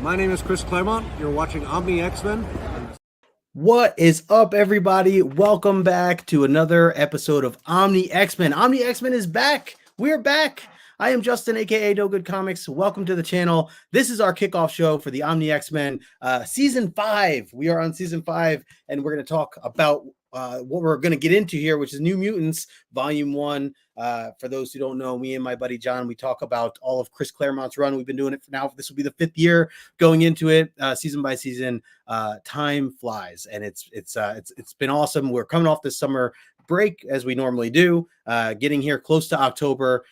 My name is Chris Claremont. You're watching OMNI X-Men. What is up, everybody? Welcome back to another episode of OMNI X-Men. OMNI X-Men is back. We're back. I am Justin, aka No Good Comics. Welcome to the channel. This is our kickoff show for the OMNI X-Men season 5. We are on season 5, and we're going to talk about what we're going to get into here, which is New Mutants Volume 1. For those who don't know, me and my buddy John, we talk about all of Chris Claremont's run. We've been doing it for now. This will be the 5th year going into it, season by season. Time flies, and it's been awesome. We're coming off this summer break as we normally do, getting here close to October.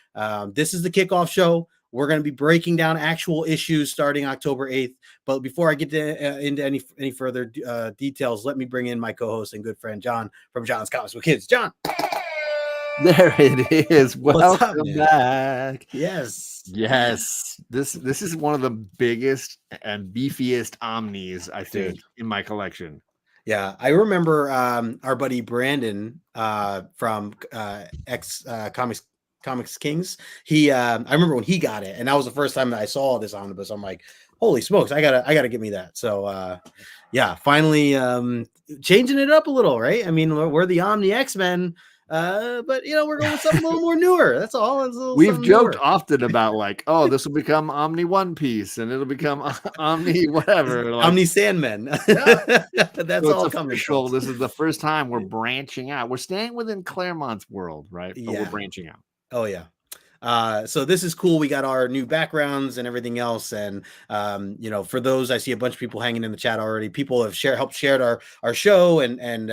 This is the kickoff show. We're going to be breaking down actual issues starting October 8th. But before I get into any further details, let me bring in my co-host and good friend John from John's Comics with Kids. John. There it is. Welcome back. Yes. This is one of the biggest and beefiest Omnis, I think, in my collection. Yeah, I remember our buddy Brandon from Comics Kings. I remember when he got it, and that was the first time that I saw this omnibus. I'm like, holy smokes, I gotta get me that. So yeah, finally changing it up a little, right? I mean, we're the OMNI X-Men. But you know, we're going with something a little more newer. That's all. We've joked often about like, oh, this will become OMNI One Piece, and it'll become OMNI whatever, like, OMNI Sandmen. That's so all it's coming. Official. This is the first time we're branching out. We're staying within Claremont's world, right? But we're branching out. Oh yeah. So this is cool. We got our new backgrounds and everything else. And, you know, for those, I see a bunch of people hanging in the chat already. People have helped share our show and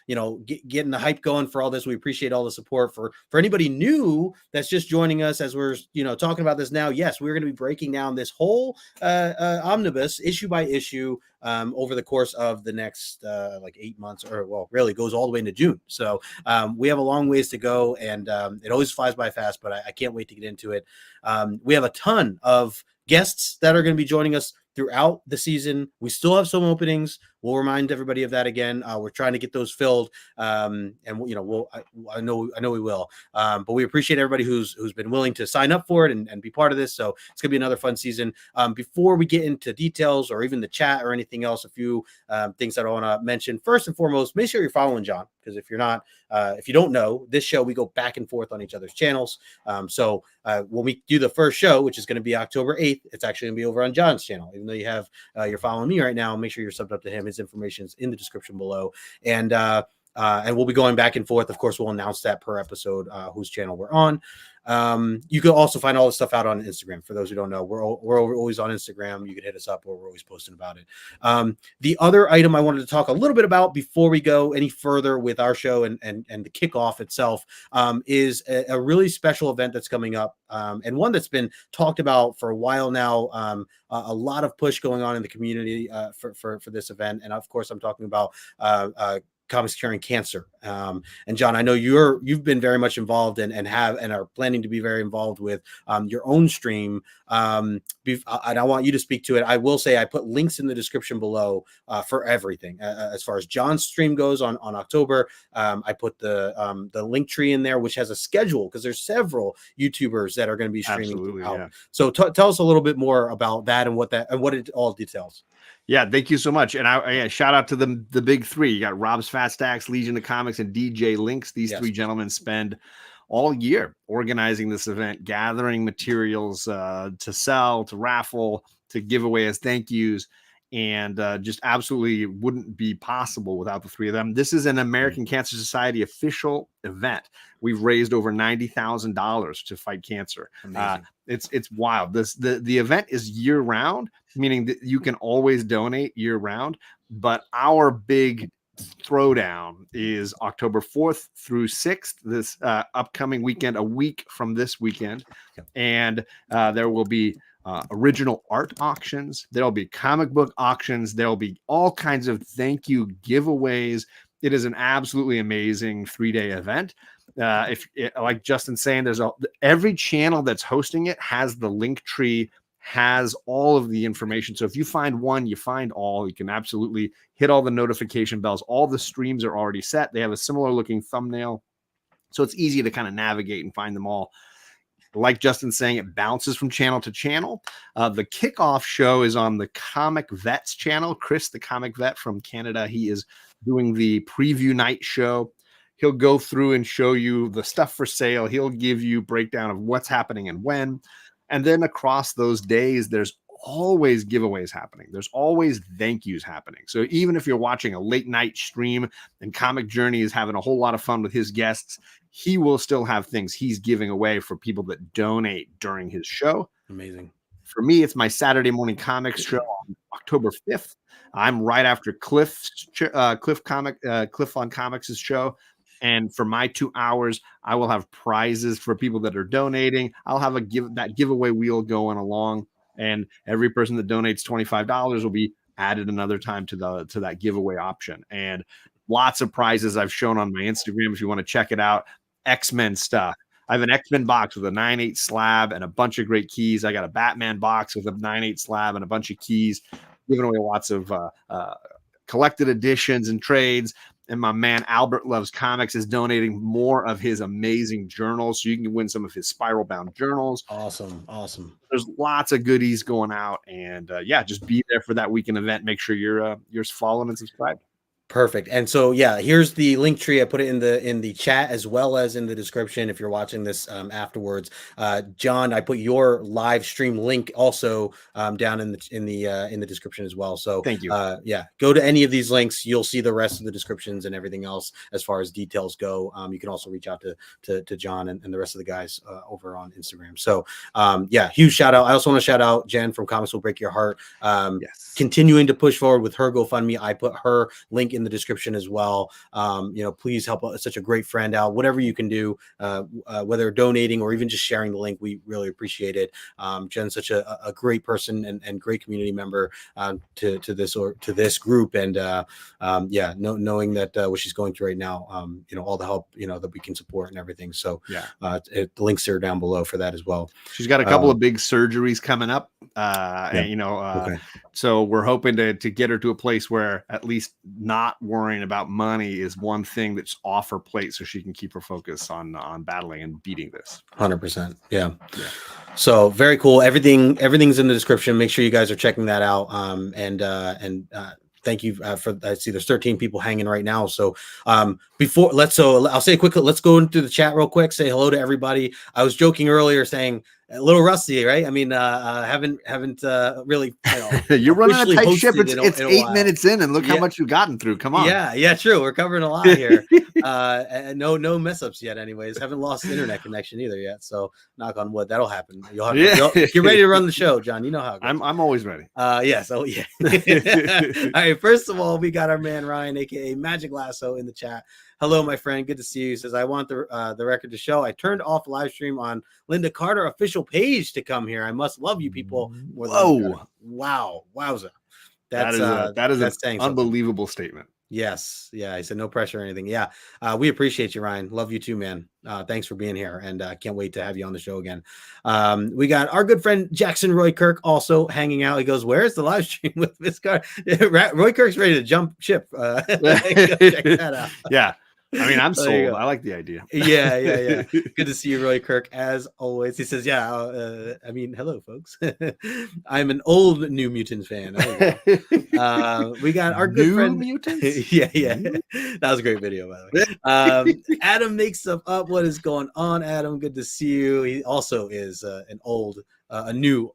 you know, getting the hype going for all this. We appreciate all the support. For anybody new that's just joining us as we're, you know, talking about this now. Yes, we're going to be breaking down this whole omnibus issue by issue over the course of the next like 8 months, or well, really goes all the way into June. So we have a long ways to go, and it always flies by fast, but I can't wait to get into it. We have a ton of guests that are going to be joining us throughout the season. We still have some openings. We'll remind everybody of that again. We're trying to get those filled, and you know, I know we will. But we appreciate everybody who's been willing to sign up for it and be part of this. So it's gonna be another fun season. Before we get into details or even the chat or anything else, a few things that I want to mention. First and foremost, make sure you're following John, because if you're not, if you don't know, this show we go back and forth on each other's channels. So when we do the first show, which is going to be October 8th, it's actually going to be over on John's channel. Even though you have you're following me right now, make sure you're subbed up to him. His information is in the description below, and we'll be going back and forth. Of course, we'll announce that per episode whose channel we're on. You can also find all this stuff out on Instagram. For those who don't know, we're always on Instagram. You can hit us up, or we're always posting about it. The other item I wanted to talk a little bit about before we go any further with our show and the kickoff itself is a really special event that's coming up, and one that's been talked about for a while now. A lot of push going on in the community for this event, and of course, I'm talking about Comics Curing Cancer. And John, I know you've been very much involved and are planning to be very involved with your own stream. And I want you to speak to it. I will say I put links in the description below for everything. As far as John's stream goes on October, I put the link tree in there, which has a schedule, because there's several YouTubers that are going to be streaming out. Yeah. So tell us a little bit more about that and what it all details. Yeah, thank you so much. And I shout out to the big three. You got Rob's Fat Stacks, Legion of Comics, and DJ Links. These three gentlemen spend all year organizing this event, gathering materials to sell, to raffle, to give away as thank yous, and just absolutely wouldn't be possible without the three of them. This is an American Cancer Society official event. We've raised over $90,000 to fight cancer. It's wild. The event is year round, meaning that you can always donate year round. But our big throwdown is October 4th through 6th, this upcoming weekend, a week from this weekend. And there will be original art auctions. There'll be comic book auctions. There'll be all kinds of thank you giveaways. It is an absolutely amazing 3-day event. Like Justin's saying, every channel that's hosting it has the link tree, has all of the information. So if you find one, you find all. You can absolutely hit all the notification bells. All the streams are already set. They have a similar looking thumbnail, so it's easy to kind of navigate and find them all. like Justin's saying, it bounces from channel to channel. The kickoff show is on the Comic Vets channel. Chris, the Comic Vet from Canada, he is doing the preview night show. He'll go through and show you the stuff for sale. He'll give you breakdown of what's happening and when. And then across those days, there's always giveaways happening. There's always thank yous happening. So even if you're watching a late night stream and Comic Journey is having a whole lot of fun with his guests, he will still have things he's giving away for people that donate during his show. Amazing. For me, it's my Saturday morning comics show on October 5th. I'm right after Cliff on Comics' show. And for my 2 hours, I will have prizes for people that are donating. I'll have that giveaway wheel going along, and every person that donates $25 will be added another time to that giveaway option. And lots of prizes I've shown on my Instagram if you want to check it out. X-Men stuff. I have an X-Men box with a 9/8 slab and a bunch of great keys. I got a Batman box with a 9/8 slab and a bunch of keys, giving away lots of collected editions and trades. And my man Albert Loves Comics is donating more of his amazing journals, so you can win some of his spiral bound journals. Awesome. There's lots of goodies going out, and yeah, just be there for that weekend event. Make sure you're following and subscribed. Perfect. And so, yeah, here's the link tree. I put it in the chat as well as in the description if you're watching this afterwards. John, I put your live stream link also down in the description as well. So thank you. Yeah, go to any of these links. You'll see the rest of the descriptions and everything else as far as details go. You can also reach out to John and the rest of the guys over on Instagram. So yeah, huge shout out. I also want to shout out Jen from Comics Will Break Your Heart. Yes. Continuing to push forward with her GoFundMe. I put her link in the description as well. Please help such a great friend out. Whatever you can do, whether donating or even just sharing the link, we really appreciate it. Jen's such a great person and great community member to this group, and knowing that what she's going through right now, all the help that we can support and everything. So yeah, the links are down below for that as well. She's got a couple of big surgeries coming up, so we're hoping to get her to a place where at least not worrying about money is one thing that's off her plate, so she can keep her focus on battling and beating this. 100%. Yeah. So very cool. Everything's in the description. Make sure you guys are checking that out. Thank you for. I see there's 13 people hanging right now. So I'll say quickly. Let's go into the chat real quick. Say hello to everybody. I was joking earlier saying a little rusty, right? I mean, haven't really. You're running a tight ship. It's 8 minutes in, and look how much you've gotten through. Come on. Yeah, true. We're covering a lot here. No mess ups yet. Anyways, haven't lost internet connection either yet. So knock on wood, that'll happen. You'll get ready to run the show, John. You know how it goes. I'm always ready. Yes. Oh yeah. All right. First of all, we got our man Ryan, aka Magic Lasso, in the chat. Hello, my friend. Good to see you. He says, I want the record to show. I turned off live stream on Linda Carter official page to come here. I must love you people more than wow. Wowza. That is an unbelievable statement. Yes. Yeah. I said no pressure or anything. Yeah. We appreciate you, Ryan. Love you too, man. Thanks for being here, and can't wait to have you on the show again. We got our good friend Jackson Roy Kirk also hanging out. He goes, where's the live stream with Miss Carter? Roy Kirk's ready to jump ship. Check that out. Yeah. I mean, I'm sold. I like the idea. Yeah. Good to see you, Roy Kirk, as always. He says, hello, folks. I'm an old New Mutants fan. We got our good friend. Mutants? yeah. That was a great video, by the way. Adam makes up. What is going on, Adam? Good to see you. He also is a new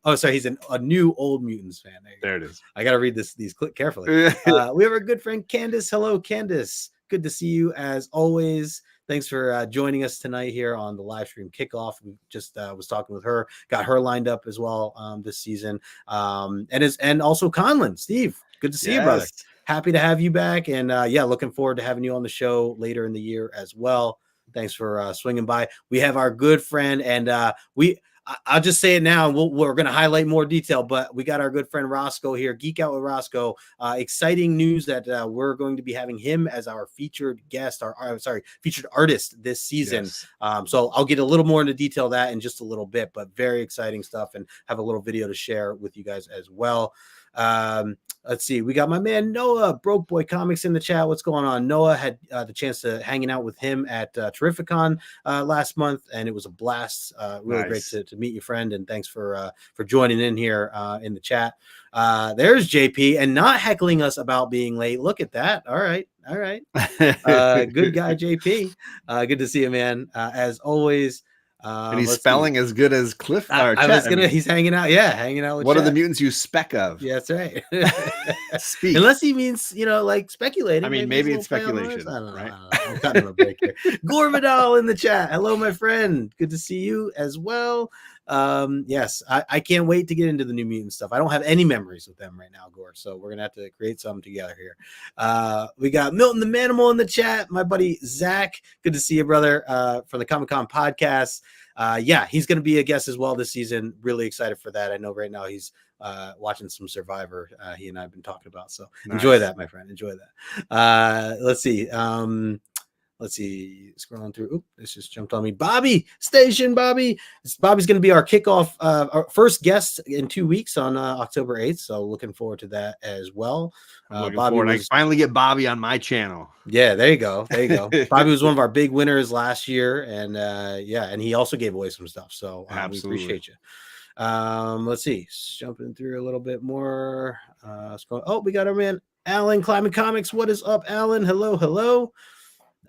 old Mutants fan. There it is. I got to read these carefully. We have our good friend Candace. Hello, Candace. Good to see you as always. Thanks for joining us tonight here on the live stream kickoff. We just was talking with her, got her lined up as well this season. And also Conlon, Steve. Good to see you, brother. Happy to have you back, and looking forward to having you on the show later in the year as well. Thanks for swinging by. We have our good friend, and I'll just say it now, and we're going to highlight more detail, but we got our good friend Rosko here, Geek Out with Rosko. Exciting news that we're going to be having him as our featured guest, featured artist this season. Yes. So I'll get a little more into detail of that in just a little bit, but very exciting stuff, and have a little video to share with you guys as well. Let's see. We got my man Noah, Broke Boy Comics, in the chat. What's going on? Noah had the chance to hanging out with him at Terrificon last month, and it was a blast. Really great to meet you, friend, and thanks for joining in here in the chat. There's JP, and not heckling us about being late. Look at that. All right. Good guy, JP. Good to see you, man. As always. And he's spelling as good as Cliff. He's hanging out. Yeah, hanging out with what Chet. are the mutants you spec of? Yeah, that's right. Speak. Unless he means, like speculating. I mean, maybe it's speculation. I don't know. Right? I'm cutting him a break here. Gorvidal in the chat. Hello, my friend. Good to see you as well. Yes, I can't wait to get into the New Mutant stuff. I don't have any memories with them right now, Gore. So we're gonna have to create some together here. We got Milton the Manimal in the chat. My buddy Zach. Good to see you, brother. From the Comic-Con podcast. Yeah, he's gonna be a guest as well this season. Really excited for that. I know right now he's watching some Survivor. He and I have been talking about. So enjoy that, my friend. Enjoy that. Let's see. Scrolling through. Oop, this just jumped on me. Bobby Station, Bobby's going to be our kickoff, our first guest in 2 weeks on October 8th. So looking forward to that as well. I finally get Bobby on my channel. Yeah, there you go. Bobby was one of our big winners last year, and and he also gave away some stuff. So we appreciate you. Let's see, jumping through a little bit more. We got our man Alan Climate Comics. What is up, Alan? Hello.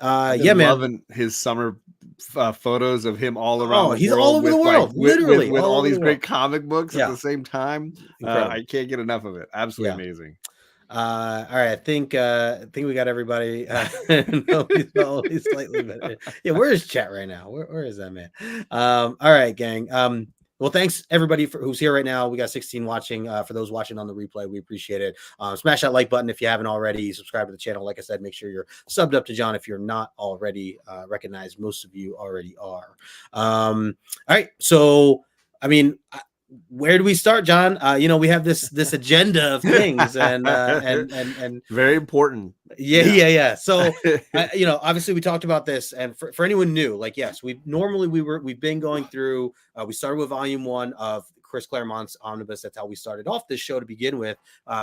Man, loving his summer photos of him all around. He's all over the world, literally, with all these great comic books at the same time. Incredible. I can't get enough of it. Absolutely amazing. All right, I think we got everybody. No, he's always slightly better. Yeah, where is chat right now? Where is that man? All right, gang. Well, thanks everybody who's here right now. We got 16 watching. For those watching on the replay, we appreciate it. Smash that like button if you haven't already. Subscribe to the channel. Like I said, make sure you're subbed up to John if you're not already. Recognized most of you already are. All right, so I mean, where do we start, John? We have this agenda of things, and very important. Yeah. So, obviously we talked about this, and for anyone new, yes, we've been going through. We started with volume 1 of Chris Claremont's Omnibus. That's how we started off this show to begin with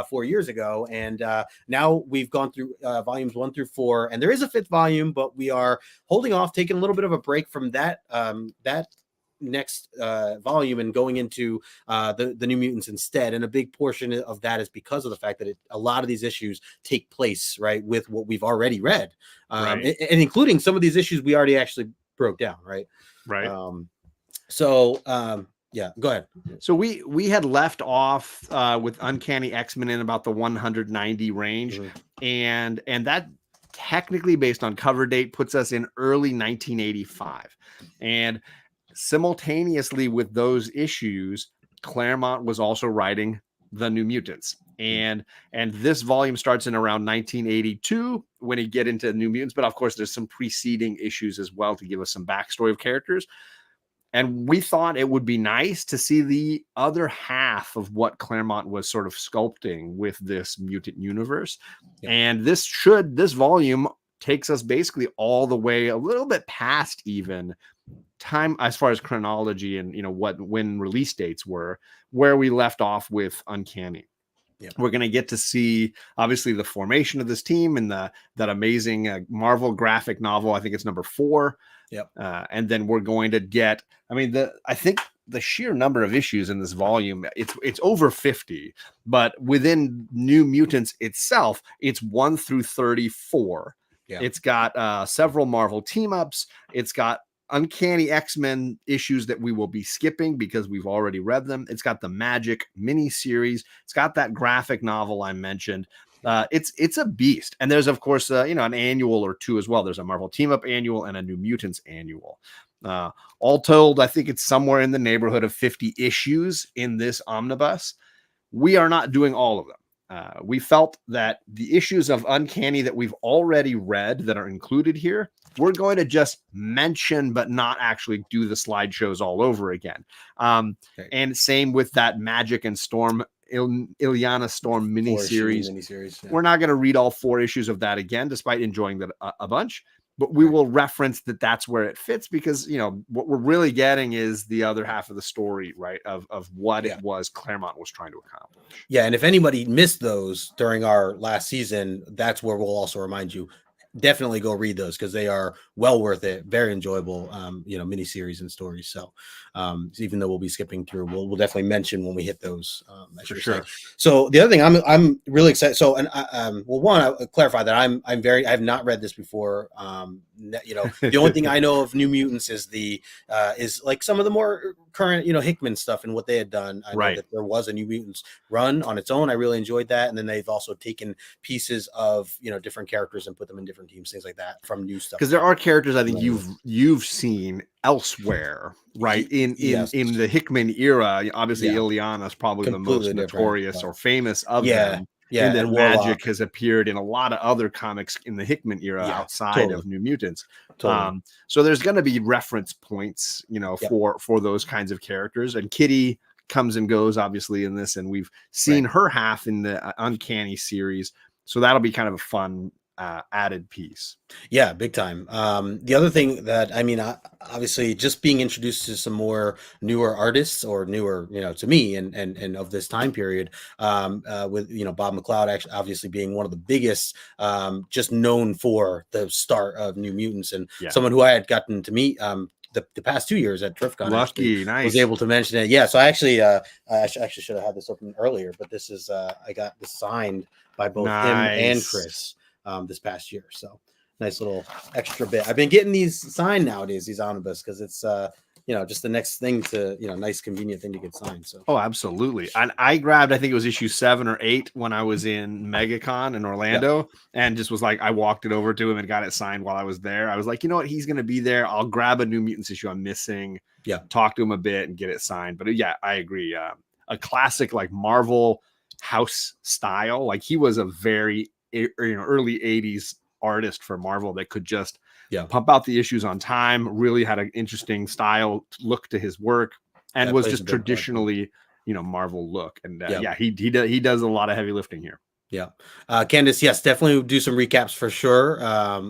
4 years ago, and now we've gone through volumes 1 through 4, and there is a 5th volume, but we are holding off, taking a little bit of a break from that next volume and going into the New Mutants instead. And a big portion of that is because of the fact that a lot of these issues take place right with what we've already read, and including some of these issues we already actually broke down. Right. Yeah, go ahead. So we had left off with Uncanny X-Men in about the 190 range, and that technically, based on cover date, puts us in early 1985. And simultaneously with those issues, Claremont was also writing the New Mutants, and this volume starts in around 1982 when he get into New Mutants. But of course, there's some preceding issues as well to give us some backstory of characters. And we thought it would be nice to see the other half of what Claremont was sort of sculpting with this mutant universe. And this volume takes us basically all the way a little bit past even time as far as chronology and when release dates were, where we left off with Uncanny. We're going to get to see obviously the formation of this team and that amazing Marvel graphic novel. I think it's number 4. And then we're going to get, I think the sheer number of issues in this volume, it's over 50, but within New Mutants itself, it's 1 through 34. It's got several Marvel team ups. It's got Uncanny X-Men issues that we will be skipping because we've already read them. It's got the Magic mini series. It's got that graphic novel I mentioned. It's a beast. And there's of course an annual or 2 as well. There's a Marvel team up annual and a New Mutants annual. All told, I think it's somewhere in the neighborhood of 50 issues in this omnibus. We are not doing all of them. We felt that the issues of Uncanny that we've already read that are included here, we're going to just mention, but not actually do the slideshows all over again. And same with that Magic and Storm, Ilyana Storm miniseries. We're not going to read all 4 issues of that again, despite enjoying that a bunch. but we will reference that that's where it fits, because, you know, what we're really getting is the other half of the story, right? Of what it was Claremont was trying to accomplish. Yeah. And if anybody missed those during our last season, that's where we'll also remind you, definitely go read those, because they are well worth it. Very enjoyable, you know, miniseries and stories. So even though we'll be skipping through, we'll definitely mention when we hit those. For sure. So the other thing I'm really excited. So, and well, one, I'll clarify that I have not read this before. You know, the only thing I know of New Mutants is is like some of the more current, you know, Hickman stuff and what they had done. I know that there was a New Mutants run on its own. I really enjoyed that. And then they've also taken pieces of, you know, different characters and put them in different teams, things like that, from new stuff. Because there are characters I think you've seen elsewhere, right? In the Hickman era. Obviously, Ileana is probably the most notorious or famous of them. Yeah, and Magic has appeared in a lot of other comics in the Hickman era outside of New Mutants. So there's going to be reference points, you know, for those kinds of characters. And Kitty comes and goes, obviously, in this, and we've seen her half in the Uncanny series. So that'll be kind of a fun added piece. Yeah, big time. The other thing that, I mean, obviously just being introduced to some more newer artists, or newer, you know, to me and of this time period, with, you know, Bob McLeod actually obviously being one of the biggest, just known for the start of New Mutants, and someone who I had gotten to meet the past 2 years at TriffCon. Lucky, nice. Was able to mention it. Yeah, so I actually should have had this open earlier, but this is I got this signed by both him and Chris this past year. So nice little extra bit. I've been getting these signed nowadays, these omnibus, because it's you know, just the next thing to, you know, nice convenient thing to get signed. So absolutely. And I grabbed, I think it was issue 7 or 8 when I was in MegaCon in Orlando, and just was like, I walked it over to him and got it signed while I was there. I was like, you know what, he's gonna be there, I'll grab a New Mutants issue I'm missing, talk to him a bit and get it signed. But yeah, I agree. A classic, like, Marvel house style. Like, he was a very, you know, early 80s artist for Marvel that could just pump out the issues on time, really had an interesting style look to his work, and was just traditionally, you know, Marvel look. And he does a lot of heavy lifting here. Candace, yes, definitely do some recaps for sure.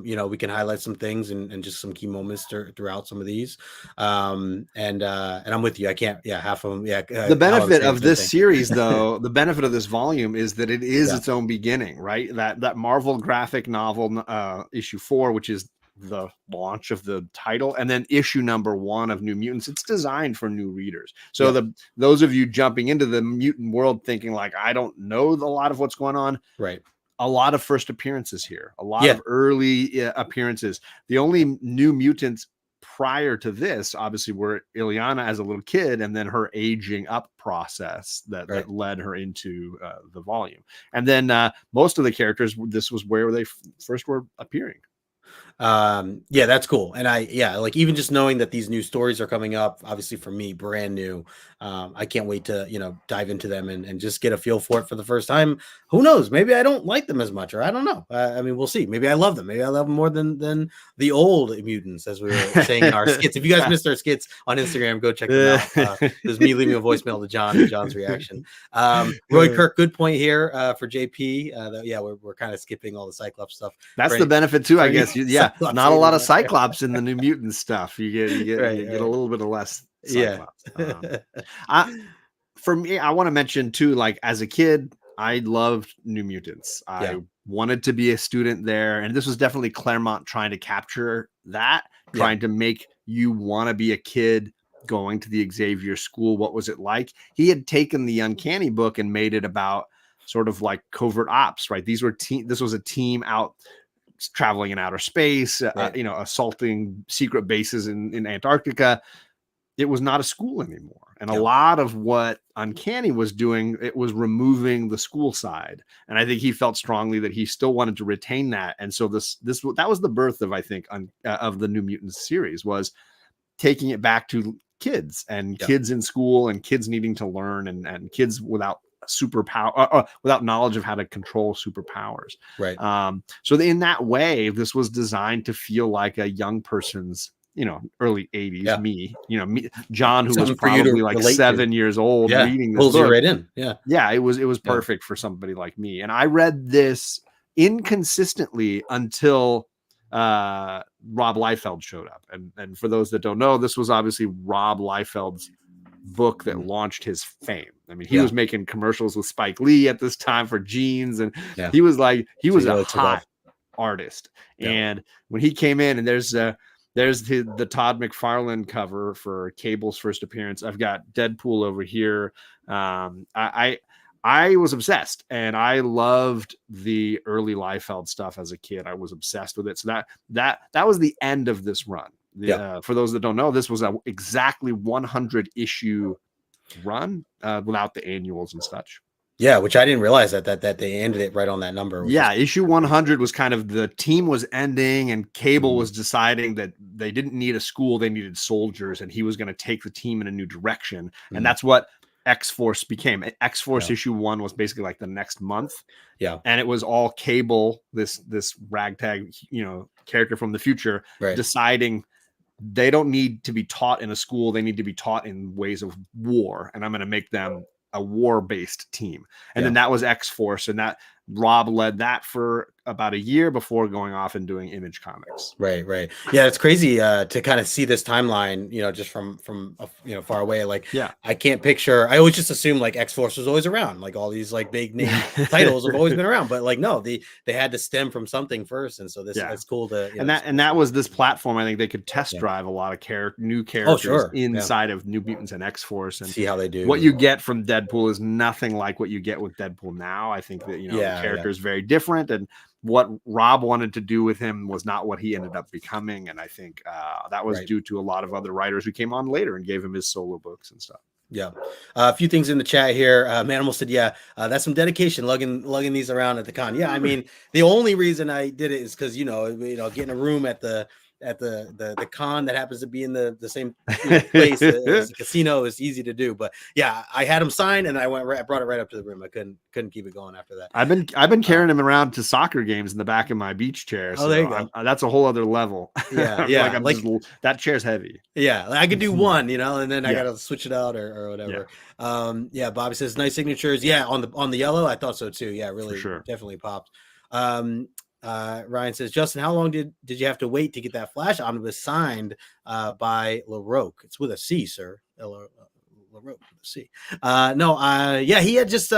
You know, we can highlight some things and just some key moments throughout some of these. And I'm with you. I can't, half of them. The benefit of this series, though, the benefit of this volume is that it is its own beginning, right? That Marvel graphic novel, issue 4, which is the launch of the title, and then issue number 1 of New Mutants, it's designed for new readers. So those of you jumping into the mutant world thinking like, I don't know a lot of what's going on, right? A lot of first appearances here, a lot of early appearances. The only New Mutants prior to this obviously were Ileana as a little kid, and then her aging up process that led her into the volume. And then most of the characters, this was where they first were appearing. That's cool. And like, even just knowing that these new stories are coming up, obviously for me, brand new, I can't wait to, you know, dive into them and just get a feel for it for the first time. Who knows, maybe I don't like them as much, or I don't know. I mean, we'll see. Maybe I love them. Maybe I love them more than the old Mutants, as we were saying in our skits. If you guys missed our skits on Instagram, go check them out. There's me leaving a voicemail to John's reaction. Roy Kirk, good point here for JP. We're kind of skipping all the Cyclops stuff. That's the benefit too, I guess. Not a lot of Cyclops in the New Mutant stuff. You get a little bit of less Cyclops. For me, I want to mention too, like, as a kid, I loved New Mutants. I wanted to be a student there, and this was definitely Claremont trying to capture that, trying to make you want to be a kid going to the Xavier school. What was it like? He had taken the Uncanny book and made it about sort of like covert ops, right? This was a team out traveling in outer space, you know, assaulting secret bases in Antarctica. It was not a school anymore. And a lot of what Uncanny was doing, it was removing the school side. And I think he felt strongly that he still wanted to retain that. And so that was the birth of, I think, of the New Mutants series, was taking it back to kids and kids in school and kids needing to learn, and kids without superpower, without knowledge of how to control superpowers. Right. So in that way, this was designed to feel like a young person's, you know, early 80s me, John, who was probably like 7 years old, reading this book. Right in. It was perfect for somebody like me. And I read this inconsistently until Rob Liefeld showed up. And for those that don't know, this was obviously Rob Liefeld's book that launched his fame. I mean, he was making commercials with Spike Lee at this time for jeans, and he was a hot artist. And when he came in, and there's the Todd McFarlane cover for Cable's first appearance. I've got Deadpool over here. I was obsessed, and I loved the early Liefeld stuff as a kid. I was obsessed with it. So that was the end of this run. For those that don't know, this was a exactly 100 issue run without the annuals and such. Yeah, which I didn't realize that they ended it right on that number. Yeah, issue 100 was kind of, the team was ending, and Cable was deciding that they didn't need a school, they needed soldiers, and he was going to take the team in a new direction. And that's what X-Force became. X-Force issue 1 was basically like the next month. Yeah. And it was all Cable, this ragtag, character from the future, deciding they don't need to be taught in a school, they need to be taught in ways of war, and I'm going to make them a war-based team. And then that was X-Force, and that Rob led that for about a year before going off and doing Image Comics. Right. Yeah, it's crazy to kind of see this timeline, just from far away. Like, I can't picture. I always just assume like X-Force was always around, like all these like big name titles have always been around, but like no, they had to stem from something first, and so it's cool to. And that was this platform. I think they could test drive a lot of new characters inside of New Mutants and X-Force, and see how they do. What you get from Deadpool is nothing like what you get with Deadpool now. I think that the character is very different, and what Rob wanted to do with him was not what he ended up becoming. And I think that was due to a lot of other writers who came on later and gave him his solo books and stuff. Yeah. A few things in the chat here. Manimal said, that's some dedication, lugging these around at the con. Yeah. I mean, the only reason I did it is because, getting a room at the con that happens to be in the same place as the casino is easy to do. But yeah, I had him signed, and I brought it right up to the room. I couldn't keep it going after that. I've been carrying him around to soccer games in the back of my beach chair. So there you go. That's a whole other level. Yeah. That chair's heavy. Yeah. I could do one, and then I got to switch it out or whatever. Yeah. Bobby says nice signatures. Yeah. On the yellow. I thought so too. Yeah. Really, definitely popped. Ryan says, Justin, how long did you have to wait to get that Flash omnibus signed by LaRoque? It's with a C, sir. LaRoque with a C. He had just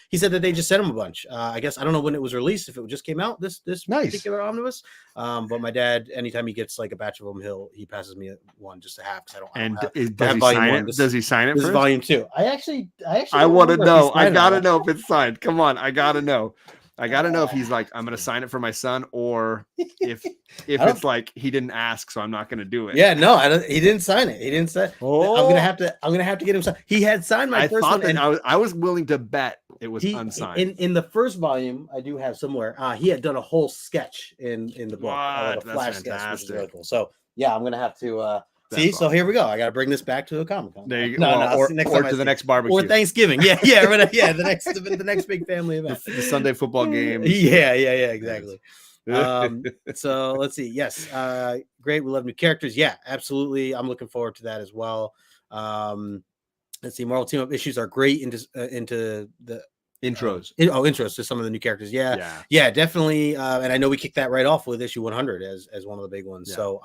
he said that they just sent him a bunch. I guess I don't know when it was released, if it just came out this particular omnibus. But my dad, anytime he gets like a batch of them, he passes me one just to have, because I don't. And does he sign it? This is volume 2. I actually want to know. I gotta know if it's signed. Come on, I gotta know. I got to know if he's like, I'm going to sign it for my son, or if it's like he didn't ask, so I'm not going to do it. Yeah, no, he didn't sign it. He didn't say. Oh. I'm going to have to get him signed. He had signed my first one. And I was willing to bet it was unsigned. In the first volume, I do have somewhere. He had done a whole sketch in the book, a flash sketch, which is really cool. So yeah, I'm going to have to. See, so here we go. I got to bring this back to a Comic-Con. There you go. Or to the next barbecue. Or Thanksgiving. Yeah. The next big family event. The Sunday football game. Yeah, exactly. So let's see. Yes. Great. We love new characters. Yeah, absolutely. I'm looking forward to that as well. Let's see. Marvel Team Up issues are great into the intros. Intros to some of the new characters. Yeah, definitely. And I know we kicked that right off with issue 100 as one of the big ones. So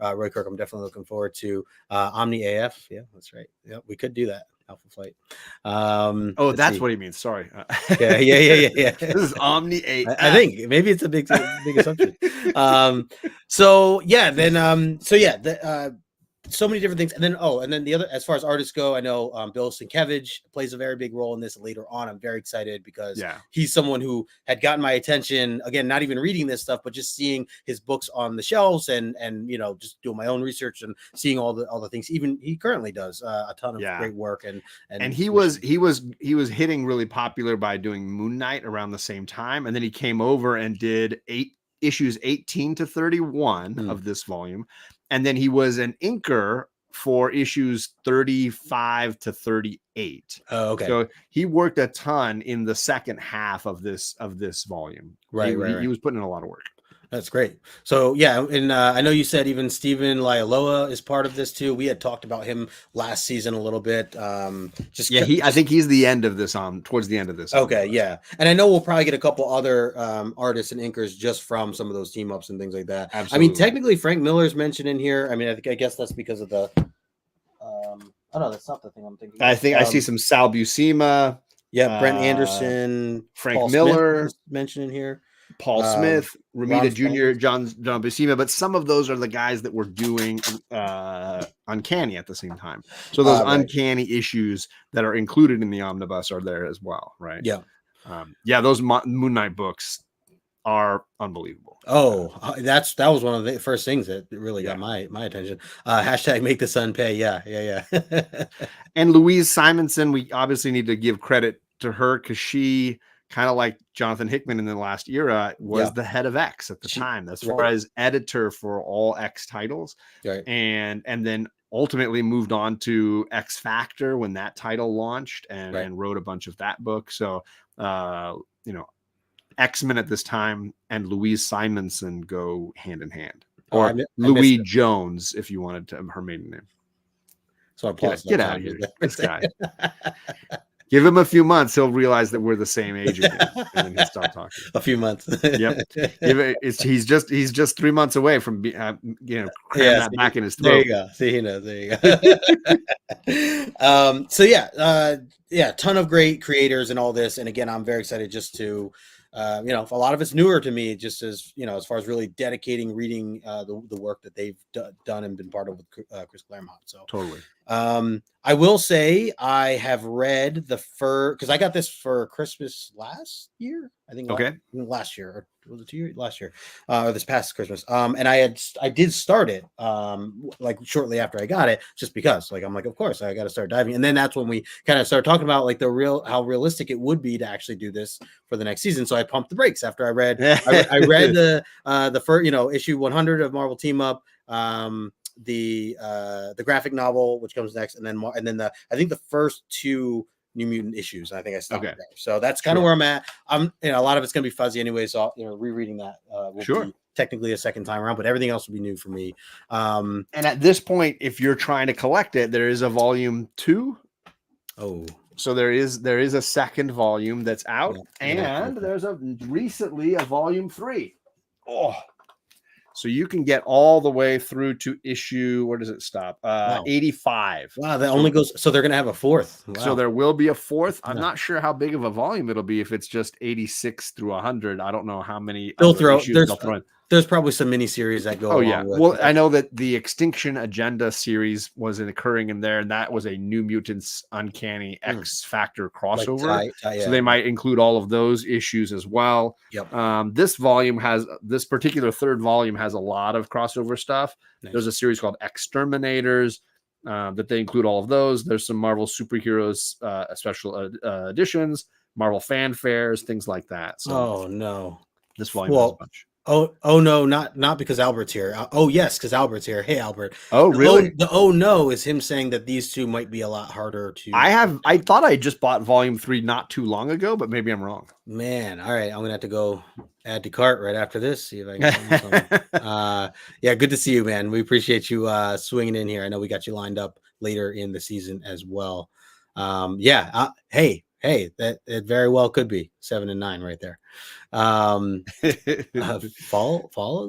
Roy Kirk, I'm definitely looking forward to OMNI AF. Yeah, that's right. Yeah, we could do that. Alpha Flight. That's what he means. Sorry. Yeah. This is OMNI AF. I think maybe it's a big assumption. So many different things, and then the other, as far as artists go, I know Bill Sienkiewicz plays a very big role in this later on. I'm very excited because he's someone who had gotten my attention, again, not even reading this stuff, but just seeing his books on the shelves and just doing my own research and seeing all the things. Even he currently does a ton of great work, and he was hitting really popular by doing Moon Knight around the same time, and then he came over and did issues 18 to 31 of this volume. And then he was an inker for issues 35 to 38. Oh, okay. So he worked a ton in the second half of this volume. Right. He was putting in a lot of work. That's great. So yeah, and I know you said even Stephen Laialoa is part of this too. We had talked about him last season a little bit. I think he's the end of this towards the end of this. Okay, yeah, and I know we'll probably get a couple other artists and inkers just from some of those team ups and things like that. Absolutely. I mean, technically Frank Miller's mentioned in here. I mean, I guess that's because of the. Oh no, that's not the thing I'm thinking. I think I see some Sal Buscema. Yeah, Brent Anderson, Frank Paul Miller Smith mentioned in here. Paul Smith, Ramita Ron Jr., John Buscema, but some of those are the guys that were doing Uncanny at the same time. So those Uncanny issues that are included in the omnibus are there as well, right? Yeah. Those Moon Knight books are unbelievable. Oh, that was one of the first things that really got my attention. Hashtag make the sun pay. Yeah. And Louise Simonson, we obviously need to give credit to her because she, kind of like Jonathan Hickman in the last era, was the head of X at the time, as far as editor for all X titles, and then ultimately moved on to X Factor when that title launched, and wrote a bunch of that book. So X-Men at this time and Louise Simonson go hand in hand, or Louise Jones if you wanted to her maiden name. So get out of here, this guy. Give him a few months, he'll realize that we're the same age again, and then he'll start talking. A few months. Yep. He's just 3 months away from cramming that back in his throat. There you go. See, he knows. There you go. Ton of great creators and all this. And again, I'm very excited just to a lot of it's newer to me, just as as far as really dedicating reading the work that they've done and been part of with Chris Claremont. So totally. I will say I have read because I got this for Christmas last year. I think last year, or was it 2 years? Last year, or this past Christmas. And I did start it like shortly after I got it, just because I'm like, of course I got to start diving. And then that's when we kind of started talking about like how realistic it would be to actually do this for the next season. So I pumped the brakes after I read I read the first issue 100 of Marvel Team Up. The graphic novel, which comes next, and then I think the first 2 New Mutant issues. I think I stopped there. So that's kind of where I'm at. A lot of it's gonna be fuzzy anyway, so rereading that will be technically a second time around, but everything else will be new for me. And at this point, if you're trying to collect it, there is a volume 2. Oh. So there is a second volume that's out, and there's recently a volume 3. Oh. So you can get all the way through to issue, where does it stop? 85. Wow, that only goes, so they're going to have a 4th. Wow. So there will be a 4th. I'm not sure how big of a volume it'll be if it's just 86 through 100. I don't know how many issues they'll throw in. There's probably some miniseries that go along with. Well, I know that the Extinction Agenda series was occurring in there, and that was a New Mutants Uncanny X Factor crossover. So they might include all of those issues as well. Yep. This particular third volume has a lot of crossover stuff. Nice. There's a series called Exterminators that they include all of those. There's some Marvel Superheroes special editions, Marvel fanfares, things like that. So this volume has a bunch. Oh no, not because Albert's here. Yes, because Albert's here. Hey Albert. Oh really? The no is him saying that these 2 might be a lot harder to. I thought I just bought volume 3 not too long ago, but maybe I'm wrong. Man, all right, I'm gonna have to go add to cart right after this. See if I can. Good to see you, man. We appreciate you swinging in here. I know we got you lined up later in the season as well. Hey, that it very well could be 7 and 9 right there. Fall of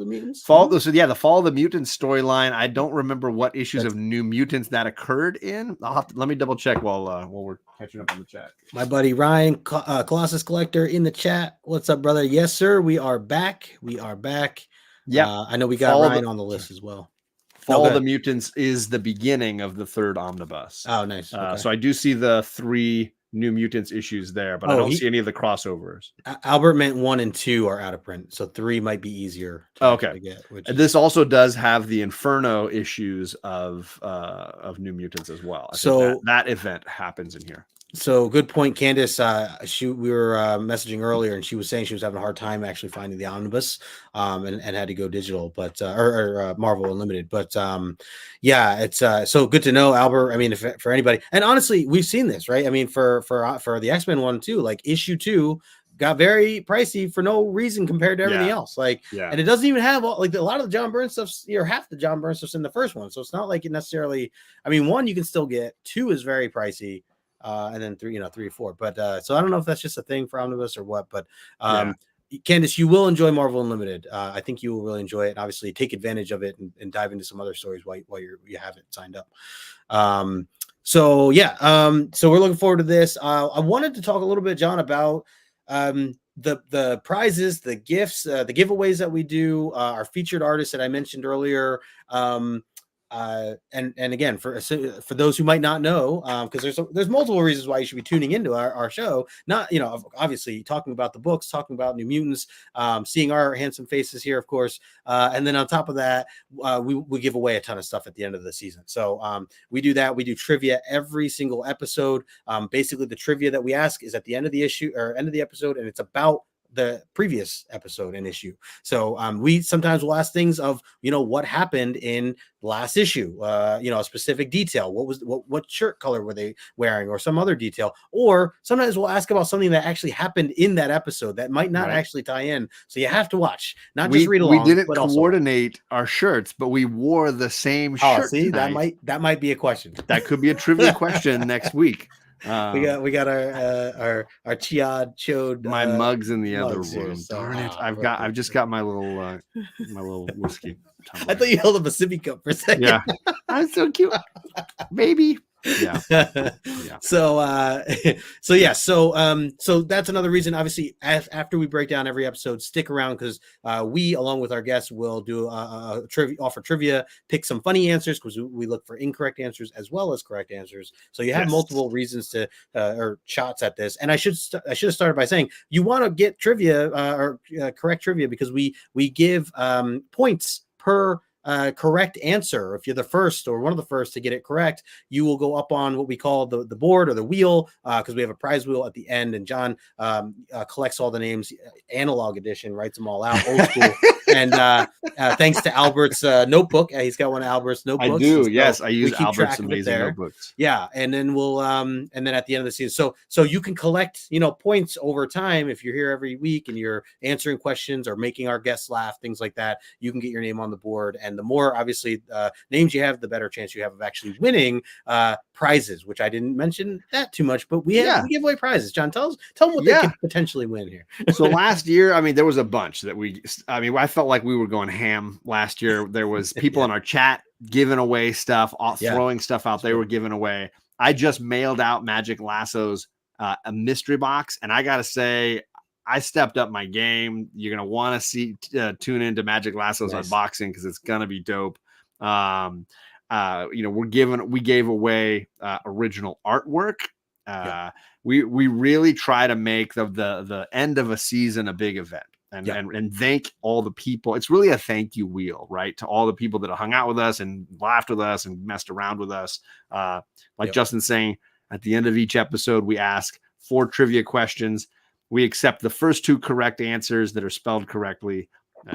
the Mutants. The Fall of the Mutants storyline. I don't remember what issues of New Mutants that occurred in. Let me double check while we're catching up on the chat. My buddy Ryan, Colossus Collector in the chat. What's up, brother? Yes, sir. We are back. Yeah, I know we got Ryan on the list as well. Fall of the Mutants is the beginning of the third omnibus. Oh, nice. So I do see the 3 New Mutants issues there, but I don't see any of the crossovers. Albert meant 1 and 2 are out of print, so 3 might be easier to get. This also does have the Inferno issues of New Mutants as well. So that event happens in here. So good point, Candace. We were messaging earlier, and she was saying she was having a hard time actually finding the omnibus, and had to go digital, but or Marvel Unlimited. But it's so good to know, Albert. I mean, if for anybody, and honestly, we've seen this, right? I mean, for the X-Men 1 too, like issue 2, got very pricey for no reason compared to everything else. Like, and it doesn't even have all, like a lot of the John Byrne stuff's, or half the John Byrne stuff's in the first one. So it's not like it necessarily, I mean, 1 you can still get, 2 is very pricey. And then 3, 3 or 4. But so I don't know if that's just a thing for Omnibus or what, but Candace, you will enjoy Marvel Unlimited. I think you will really enjoy it. And obviously take advantage of it and dive into some other stories while you have it signed up. So we're looking forward to this. I wanted to talk a little bit, John, about the prizes, the gifts, the giveaways that we do, our featured artists that I mentioned earlier. And again, for those who might not know, because there's multiple reasons why you should be tuning into our show. Not, obviously talking about the books, talking about New Mutants, seeing our handsome faces here, of course, and then on top of that, we give away a ton of stuff at the end of the season. So we do that. We do trivia every single episode. Basically, the trivia that we ask is at the end of the issue or end of the episode, and it's about the previous episode and issue. So we sometimes will ask things of, what happened in the last issue, a specific detail. What shirt color were they wearing, or some other detail? Or sometimes we'll ask about something that actually happened in that episode that might not actually tie in. So you have to watch, not just read along. We didn't coordinate our shirts, but we wore the same shirt. See, tonight. that might be a question. That could be a trivia question next week. We got our Chiad Chode. My mug's in the other room. Here, so, darn it! I've just got my little whiskey. I thought you held up a sippy cup for a second. Yeah, I'm so cute, baby. Yeah. So that's another reason. Obviously, after we break down every episode, stick around, because we, along with our guests, will do offer trivia, pick some funny answers, because we look for incorrect answers as well as correct answers. So you have multiple reasons to or shots at this. And I should have started by saying, you want to get trivia or correct trivia, because we give points per correct answer. If you're the first or one of the first to get it correct, you will go up on what we call the board or the wheel, because we have a prize wheel at the end, and John collects all the names, analog edition, writes them all out, old school. And thanks to Albert's notebook, he's got one of Albert's notebooks. I do. Yes, I use Albert's amazing notebooks. Yeah, and then we'll and then at the end of the season, so you can collect points over time. If you're here every week and you're answering questions or making our guests laugh, things like that, you can get your name on the board. And the more, obviously, names you have, the better chance you have of actually winning prizes, which I didn't mention that too much, but we give away prizes. John, tell them what they could potentially win here. So last year, there was a bunch that I felt like we were going ham last year. There was people in our chat giving away stuff, throwing stuff out. They were giving away. I just mailed out Magic Lasso's a mystery box, and I got to say, I stepped up my game. You're going to want to tune into Magic Lasso's unboxing, because it's going to be dope. We gave away original artwork. We really try to make the end of a season a big event, and thank all the people. It's really a thank you wheel, right? To all the people that hung out with us and laughed with us and messed around with us. Justin's saying, at the end of each episode, we ask 4 trivia questions. We accept the first 2 correct answers that are spelled correctly,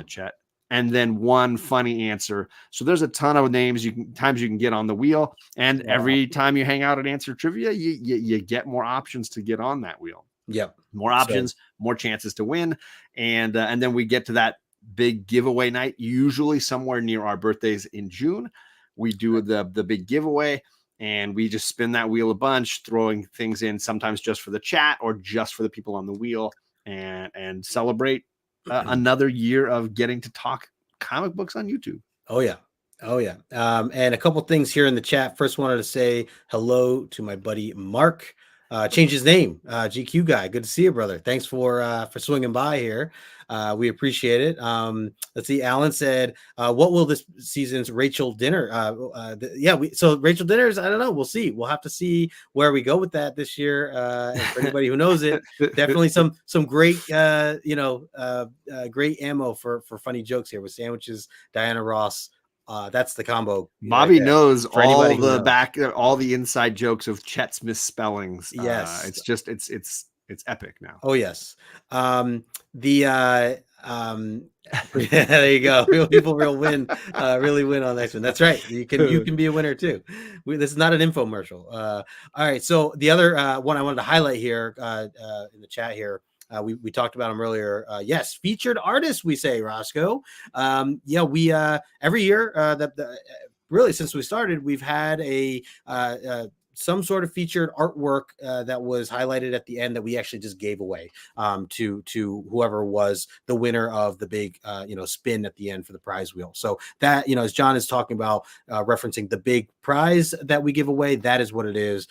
Chet, and then 1 funny answer. So there's a ton of names you can get on the wheel, and every time you hang out at Answer Trivia, you get more options to get on that wheel. Yep, more options, more chances to win, and then we get to that big giveaway night, usually somewhere near our birthdays in June. We do the big giveaway. And we just spin that wheel a bunch, throwing things in, sometimes just for the chat or just for the people on the wheel, and celebrate another year of getting to talk comic books on YouTube. Oh yeah. And a couple things here in the chat. First, wanted to say hello to my buddy Mark. Changed his name, GQ guy. Good to see you, brother. Thanks for swinging by here. We appreciate it. Let's see. Alan said, "What will this season's Rachel dinner?" So Rachel dinners. I don't know. We'll see. We'll have to see where we go with that this year. And for anybody who knows it, definitely some great great ammo for funny jokes here with sandwiches. Diana Ross. That's the combo. Bobby knows all the inside jokes of Chet's misspellings. Yes, it's epic now. Oh yes. There you go. People really win on this one. That's right. You can be a winner too. This is not an infomercial. All right. So the other one I wanted to highlight here in the chat here. we talked about him earlier. Yes, featured artist, we say, Rosko. Yeah, we every year really since we started, we've had some sort of featured artwork that was highlighted at the end that we actually just gave away to whoever was the winner of the big spin at the end for the prize wheel. So that, as John is talking about, referencing the big prize that we give away, that is what it is.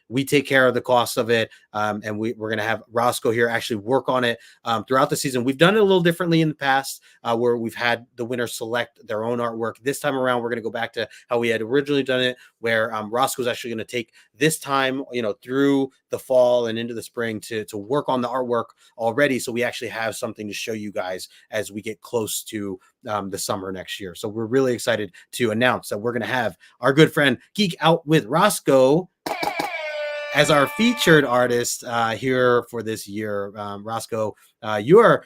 We take care of the cost of it, and we're going to have Rosko here actually work on it throughout the season. We've done it a little differently in the past, where we've had the winner select their own artwork. This time around, we're going to go back to how we had originally done it, where Rosko is actually going to take this time, through the fall and into the spring to work on the artwork already. So we actually have something to show you guys as we get close to the summer next year. So we're really excited to announce that we're going to have our good friend Geek Out with Rosko as our featured artist here for this year. Rosko, you are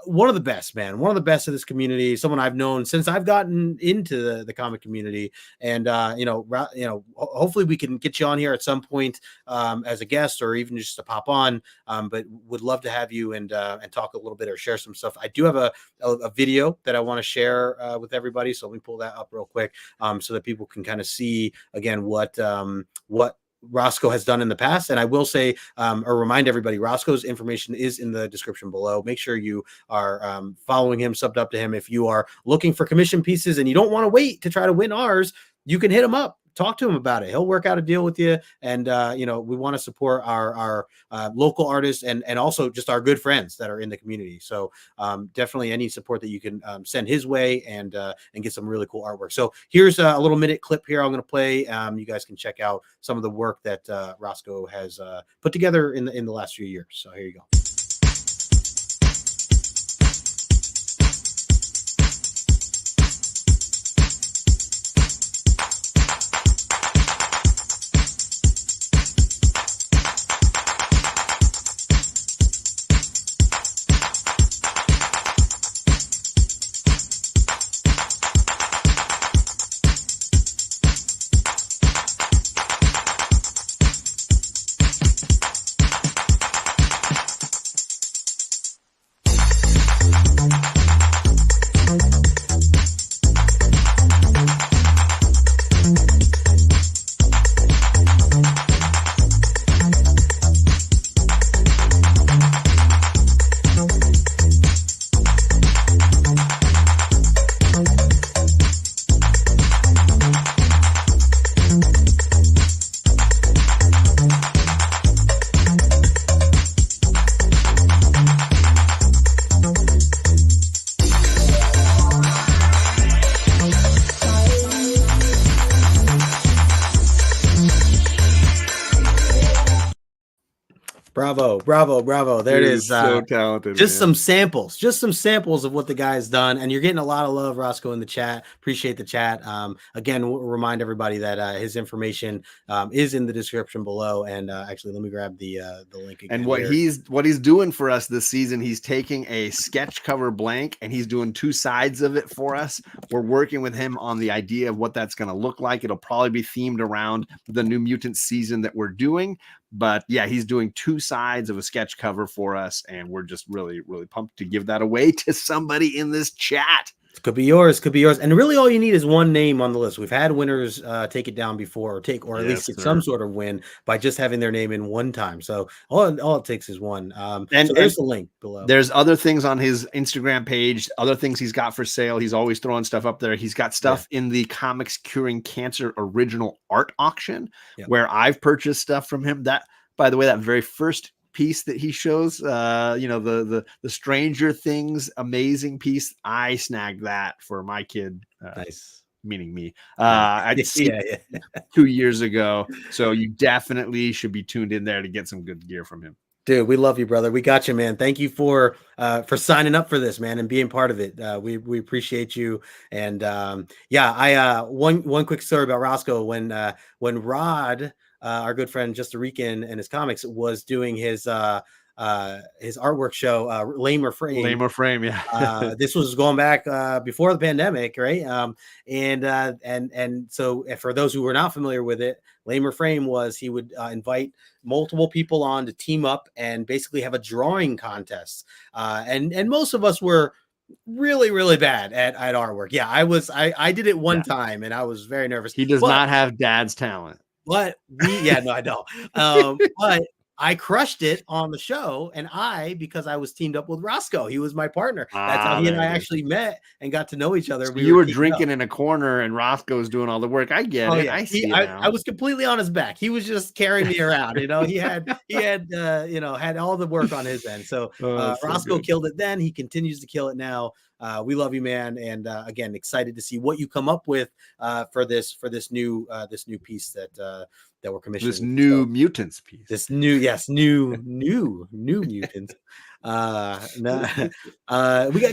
one of the best, man. One of the best of this community. Someone I've known since I've gotten into the comic community, and hopefully we can get you on here at some point as a guest, or even just to pop on. But would love to have you and talk a little bit or share some stuff. I do have a video that I want to share with everybody, so let me pull that up real quick so that people can kind of see again what Rosko has done in the past. And I will say, or remind everybody, Rosko's information is in the description below. Make sure you are following him, subbed up to him. If you are looking for commission pieces and you don't want to wait to try to win ours, you can hit him up. Talk to him about it. He'll work out a deal with you. And, we want to support our local artists and also just our good friends that are in the community. So definitely any support that you can send his way and get some really cool artwork. So here's a little minute clip here I'm going to play. You guys can check out some of the work that Rosko has put together in the last few years. So here you go. Bravo. There it is. So talented. Just some samples of what the guy's done. And you're getting a lot of love, Rosko, in the chat. Appreciate the chat. Again, we'll remind everybody that his information is in the description below. And actually, let me grab the link again. And what he's doing for us this season, he's taking a sketch cover blank and he's doing two sides of it for us. We're working with him on the idea of what that's going to look like. It'll probably be themed around the New Mutants season that we're doing. But yeah, he's doing two sides of a sketch cover for us, and we're just really, really pumped to give that away to somebody in this chat. Could be yours. And really all you need is one name on the list. We've had winners take it down before, or at least get some sort of win by just having their name in one time. So all it takes is one. And so there's the link below. There's other things on his Instagram page, other things he's got for sale. He's always throwing stuff up there. He's got stuff in the Comics Curing Cancer original art auction where I've purchased stuff from him. That, by the way, that very first piece that he shows, the Stranger Things amazing piece, I snagged that for my kid. Nice. Meaning me. I'd seen 2 years ago. So you definitely should be tuned in there to get some good gear from him. Dude, we love you, brother. We got you, man. Thank you for signing up for this, man, and being part of it. We appreciate you. And one quick story about Rosko. When Rod, our good friend Just a Rican and his comics, was doing his artwork show, Lame or Frame. Yeah. This was going back before the pandemic, right? And so for those who were not familiar with it, Lame or Frame was he would invite multiple people on to team up and basically have a drawing contest. And most of us were really bad at artwork. Yeah, I did it one time and I was very nervous. He does not have dad's talent. But no, I don't. But I crushed it on the show, and because I was teamed up with Rosko. He was my partner. That's how he and I actually met and got to know each other. So you were drinking in a corner, and Roscoe was doing all the work. I get it. Yeah. I was completely on his back. He was just carrying me around. He had had all the work on his end. So Roscoe killed it then. He continues to kill it now. We love you, man, and again, excited to see what you come up with for this new piece that we're commissioning. This new mutants piece. This new mutants. We got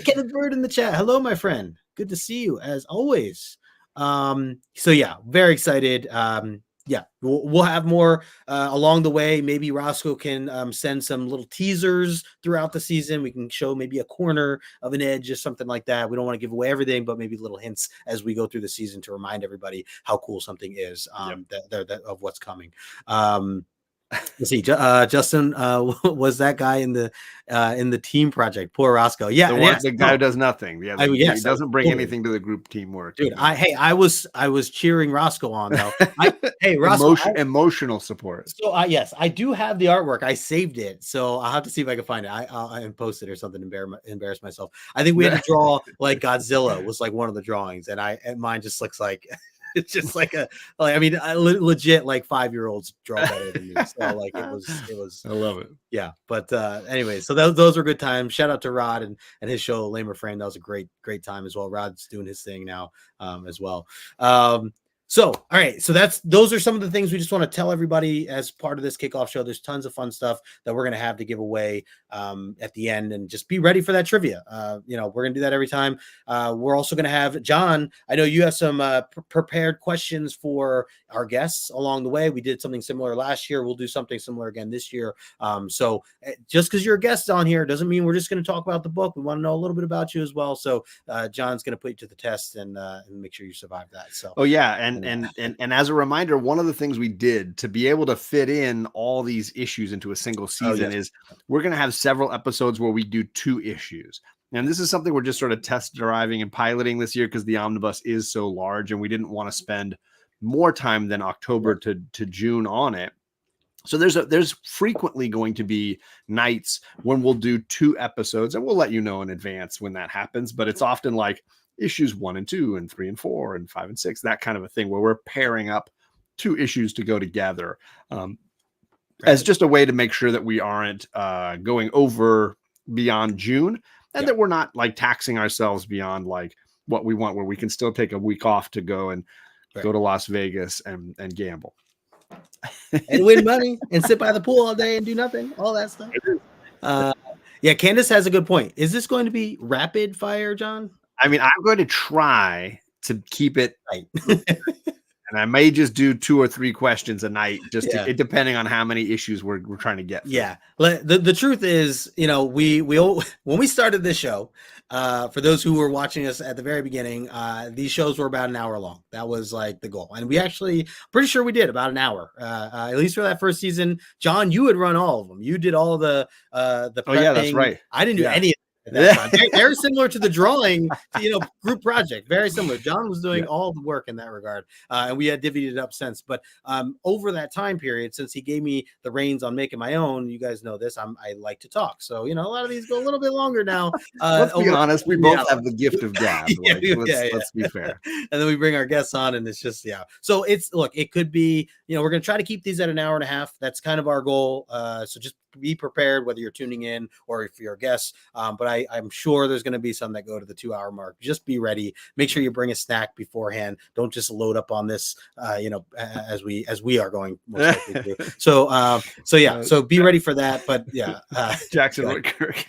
Kenneth Bird in the chat. Hello, my friend. Good to see you as always. So yeah, very excited. Yeah, we'll have more along the way. Maybe Rosko can send some little teasers throughout the season. We can show maybe a corner of an edge or something like that. We don't want to give away everything, but maybe little hints as we go through the season to remind everybody how cool something is that of what's coming. Let's see. Justin was that guy in the team project. Poor Rosko. Yeah, the guy who does nothing. Yeah, he doesn't bring anything to the group teamwork. Dude, I was cheering Rosko on though. Rosko, emotional support. So yes, I do have the artwork. I saved it, so I'll have to see if I can find it. I'll post it or something. Embarrass myself. I think we had to draw like Godzilla was like one of the drawings, and mine just looks like. It's just like legit like 5-year-olds draw better than me. So like it was. I love it. Yeah, but anyway, so those were good times. Shout out to Rod and his show Lame or Frame. That was a great time as well. Rod's doing his thing now as well. So, all right. So those are some of the things we just want to tell everybody as part of this kickoff show. There's tons of fun stuff that we're going to have to give away at the end, and just be ready for that trivia. We're going to do that every time. We're also going to have John. I know you have some prepared questions for our guests along the way. We did something similar last year. We'll do something similar again this year. So just because you're a guest on here doesn't mean we're just going to talk about the book. We want to know a little bit about you as well. So John's going to put you to the test and make sure you survive that. So, oh yeah. And as a reminder, one of the things we did to be able to fit in all these issues into a single season is we're going to have several episodes where we do 2 issues. And this is something we're just sort of test driving and piloting this year because the omnibus is so large and we didn't want to spend more time than October to June on it. So there's frequently going to be nights when we'll do 2 episodes, and we'll let you know in advance when that happens. But it's often like issues 1 and 2 and 3 and 4 and 5 and 6, that kind of a thing where we're pairing up 2 issues to go together as just a way to make sure that we aren't going over beyond June, and that we're not like taxing ourselves beyond like what we want, where we can still take a week off to go and go to Las Vegas and gamble and win money and sit by the pool all day and do nothing, all that stuff. Yeah, Candace has a good point. Is this going to be rapid fire, John? I mean, I'm going to try to keep it right. And I may just do 2 or 3 questions a night, just depending on how many issues we're trying to get through. Yeah. The truth is, we when we started this show, for those who were watching us at the very beginning, these shows were about an hour long. That was like the goal. And we actually, pretty sure we did about an hour, at least for that first season. John, you had run all of them. You did all the prepping. Oh yeah, that's right. I didn't do any of that. Very similar to the drawing, group project. Very similar. John was doing all the work in that regard, and we had divvied it up since. But over that time period, since he gave me the reins on making my own, you guys know this. I like to talk, so a lot of these go a little bit longer now. Let's be honest, we both have the gift of gab. Let's be fair. And then we bring our guests on, and it's just So it could be. We're going to try to keep these at an hour and a half. That's kind of our goal. So just be prepared whether you're tuning in or if you're a guest. But I'm sure there's going to be some that go to the 2-hour mark. Just be ready. Make sure you bring a snack beforehand. Don't just load up on this, as we are going most likely to. So be ready for that. But Jackson Woodkirk.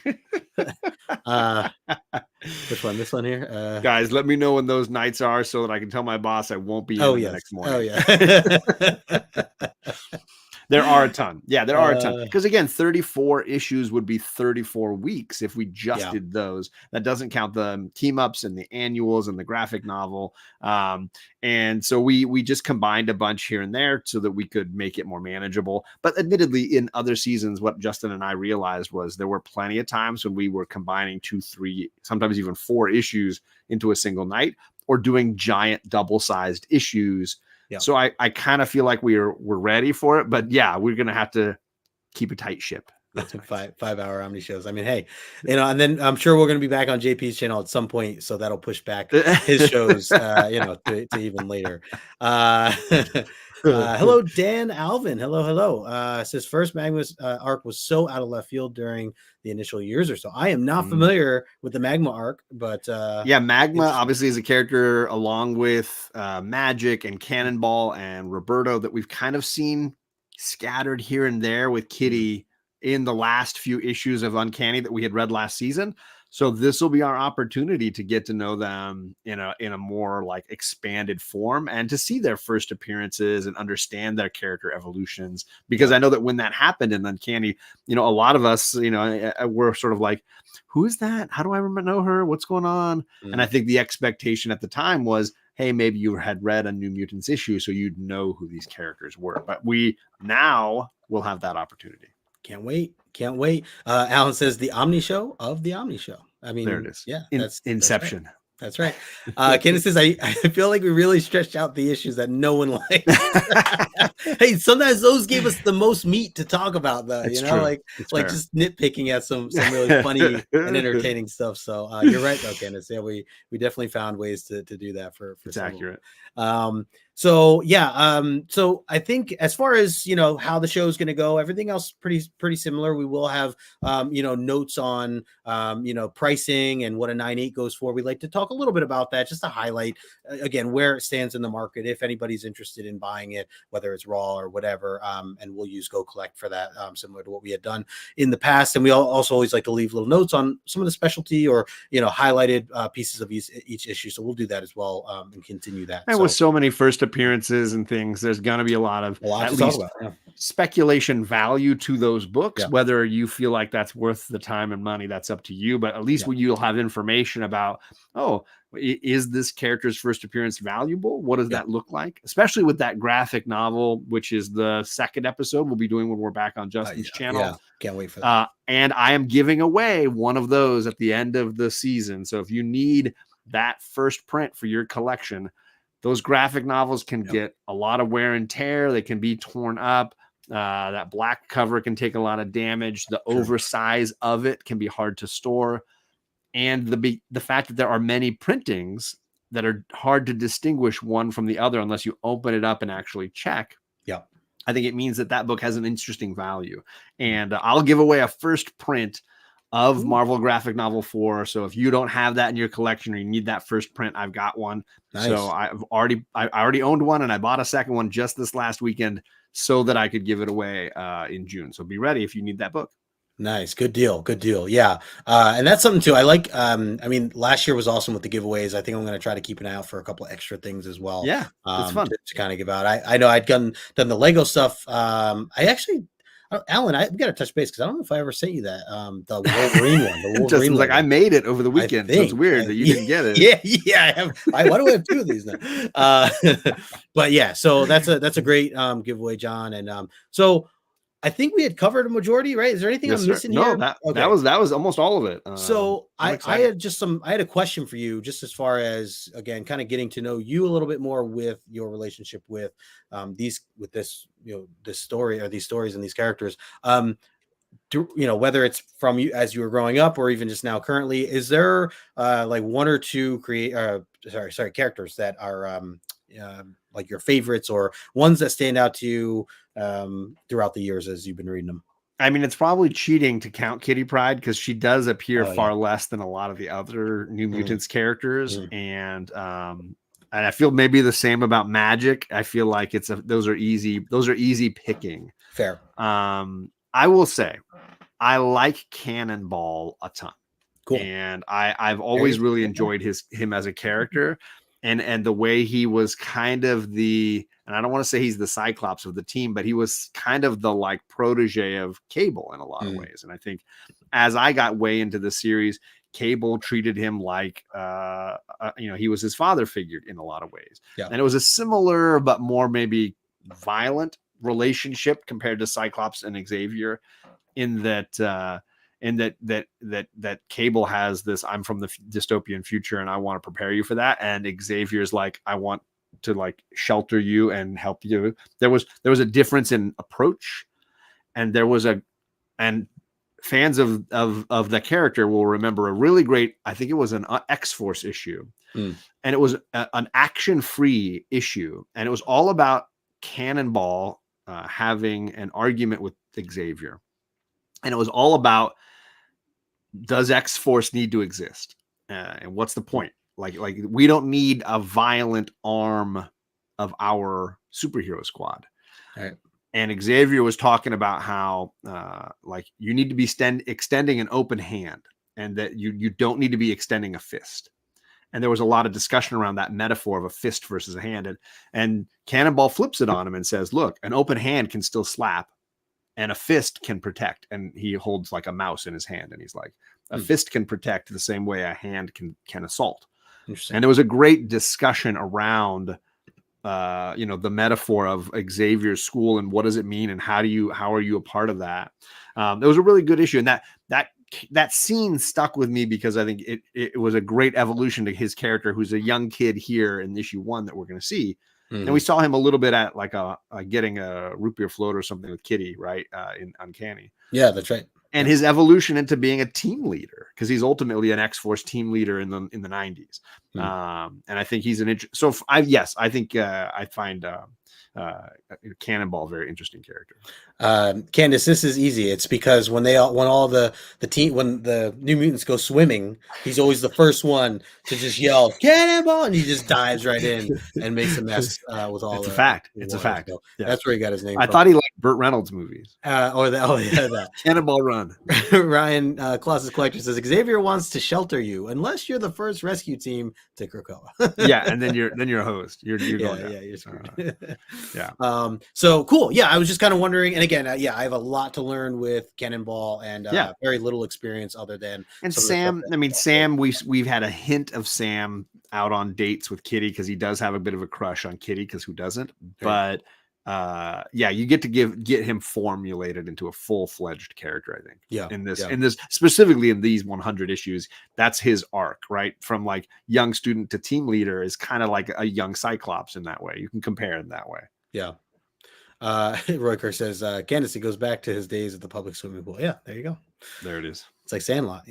Which one? This one here? Guys, let me know when those nights are so that I can tell my boss I won't be in the next morning. Oh yeah. There are a ton. Yeah, there are a ton. Because again, 34 issues would be 34 weeks if we just did those. That doesn't count the team ups and the annuals and the graphic novel. And so we just combined a bunch here and there so that we could make it more manageable. But admittedly, in other seasons, what Justin and I realized was there were plenty of times when we were combining 2, 3, sometimes even 4 issues into a single night, or doing giant double-sized issues. Yeah. So I kind of feel like we're ready for it, but yeah, we're gonna have to keep a tight ship. That's 5-hour Omni shows. I mean, hey, and then I'm sure we're gonna be back on JP's channel at some point, so that'll push back his shows, to even later. Hello, Dan Alvin. Hello. Says first Magma arc was so out of left field during the initial years or so. I am not familiar with the Magma arc, but yeah, Magma obviously is a character along with Magic and Cannonball and Roberto that we've kind of seen scattered here and there with Kitty in the last few issues of Uncanny that we had read last season. So this will be our opportunity to get to know them in a more like expanded form and to see their first appearances and understand their character evolutions. Because I know that when that happened in Uncanny, a lot of us, we're sort of like, who is that? How do I know her? What's going on? And I think the expectation at the time was, hey, maybe you had read a New Mutants issue, so you'd know who these characters were. But we now will have that opportunity. Can't wait. Alan says the Omni show of the Omni show. I mean, there it is. Yeah. That's Inception. That's right. Candace says, I feel like we really stretched out the issues that no one liked. Hey, sometimes those gave us the most meat to talk about, though. It's true. Like fair. Just nitpicking at some really funny and entertaining stuff. So you're right, though, Candace. Yeah, we definitely found ways to do that for it's accurate. So I think as far as how the show is going to go, everything else pretty similar. We will have notes on pricing and what a 9.8 goes for. We'd like to talk a little bit about that, just to highlight again where it stands in the market if anybody's interested in buying it, whether it's raw or whatever. And we'll use Go Collect for that, similar to what we had done in the past. And we also always like to leave little notes on some of the specialty or highlighted pieces of each issue. So we'll do that as well and continue that. And with so many first appearances and things, there's going to be a lot of speculation value to those books. Whether you feel like that's worth the time and money, that's up to you. But at least you'll have information about, is this character's first appearance valuable? What does that look like? Especially with that graphic novel, which is the second episode we'll be doing when we're back on Justin's channel. Yeah. Can't wait for that. And I am giving away one of those at the end of the season. So if you need that first print for your collection, those graphic novels can get a lot of wear and tear. They can be torn up. That black cover can take a lot of damage. The oversize of it can be hard to store. And the fact that there are many printings that are hard to distinguish one from the other unless you open it up and actually check. Yeah. I think it means that book has an interesting value. And I'll give away a first print of Marvel Graphic Novel 4. So if you don't have that in your collection or you need that first print, I've got one. Nice. So I already owned one, and I bought a second one just this last weekend so that I could give it away in June. So be ready if you need that book. Nice. Good deal. Yeah. And that's something too. I like, last year was awesome with the giveaways. I think I'm going to try to keep an eye out for a couple extra things as well. Yeah. It's fun to kind of give out. I know I'd done the Lego stuff. Alan, I've got to touch base because I don't know if I ever sent you that the Wolverine one. The Wolverine like I made it over the weekend. So it's weird that you didn't get it. Yeah, I have. Why do I have 2 of these now? But yeah, so that's a great giveaway, John. And so I think we had covered a majority, right? Is there anything I'm missing here? No, that was almost all of it. So I had a question for you, just as far as, again, kind of getting to know you a little bit more with your relationship with this story or these stories and these characters. Whether it's from you as you were growing up or even just now currently, is there like 1 or 2 characters that are like your favorites or ones that stand out to you throughout the years as you've been reading them? I mean, it's probably cheating to count Kitty Pryde because she does appear far less than a lot of the other New Mutants characters. And I feel maybe the same about Magic. I feel like those are easy picking. Fair. I will say I like Cannonball a ton. Cool. And I've always really enjoyed him as a character. and the way he was kind of and I don't want to say he's the Cyclops of the team, but he was kind of the like protege of Cable in a lot of ways. And I think as I got way into the series, Cable treated him like, he was his father figure in a lot of ways. Yeah. And it was a similar, but more maybe violent relationship compared to Cyclops and Xavier in that Cable has this, I'm from the dystopian future and I want to prepare you for that. And Xavier's like, I want to like shelter you and help you. There was a difference in approach, and fans of the character will remember a really great, I think it was an X-Force issue, and it was an action-free issue, and it was all about Cannonball having an argument with Xavier, and it was all about, does X-Force need to exist, and what's the point? Like we don't need a violent arm of our superhero squad. Right. And Xavier was talking about how like you need to be extending an open hand, and that you don't need to be extending a fist. And there was a lot of discussion around that metaphor of a fist versus a hand. And Cannonball flips it on him and says, look, an open hand can still slap and a fist can protect. And he holds like a mouse in his hand. And he's like, a fist can protect the same way a hand can assault. And there was a great discussion around, the metaphor of Xavier's school and what does it mean and how are you a part of that? It was a really good issue, and that scene stuck with me because I think it was a great evolution to his character, who's a young kid here in issue 1 that we're going to see. And we saw him a little bit at like getting a root beer float or something with Kitty, right? In Uncanny. Yeah, that's right. And his evolution into being a team leader, because he's ultimately an X-Force team leader in the 90s. And I think he's I find Cannonball a very interesting character. Candace, this is easy. It's because when the New Mutants go swimming, he's always the first one to just yell Cannonball, and he just dives right in and makes a mess with all. It's a fact. It's a fact. So yeah. That's where he got his name. I thought he liked Burt Reynolds movies. That Cannonball Run. Ryan Claus's Collector says Xavier wants to shelter you unless you're the first rescue team to Krakoa. Yeah, and then you're a host. You're going down. Yeah, you're screwed. Yeah. So cool. Yeah, I was just kind of wondering, and again, I have a lot to learn with Cannonball, and very little experience other than. And Sam, Sam, we've had a hint of Sam out on dates with Kitty, because he does have a bit of a crush on Kitty, because who doesn't? But you get to get him formulated into a full-fledged character, I think. Yeah. In this specifically in these 100 issues, that's his arc, right? From like young student to team leader is kind of like a young Cyclops in that way. You can compare it that way. Yeah. Roy Kerr says Candace, he goes back to his days at the public swimming pool. Yeah, there you go. There it is. It's like Sandlot,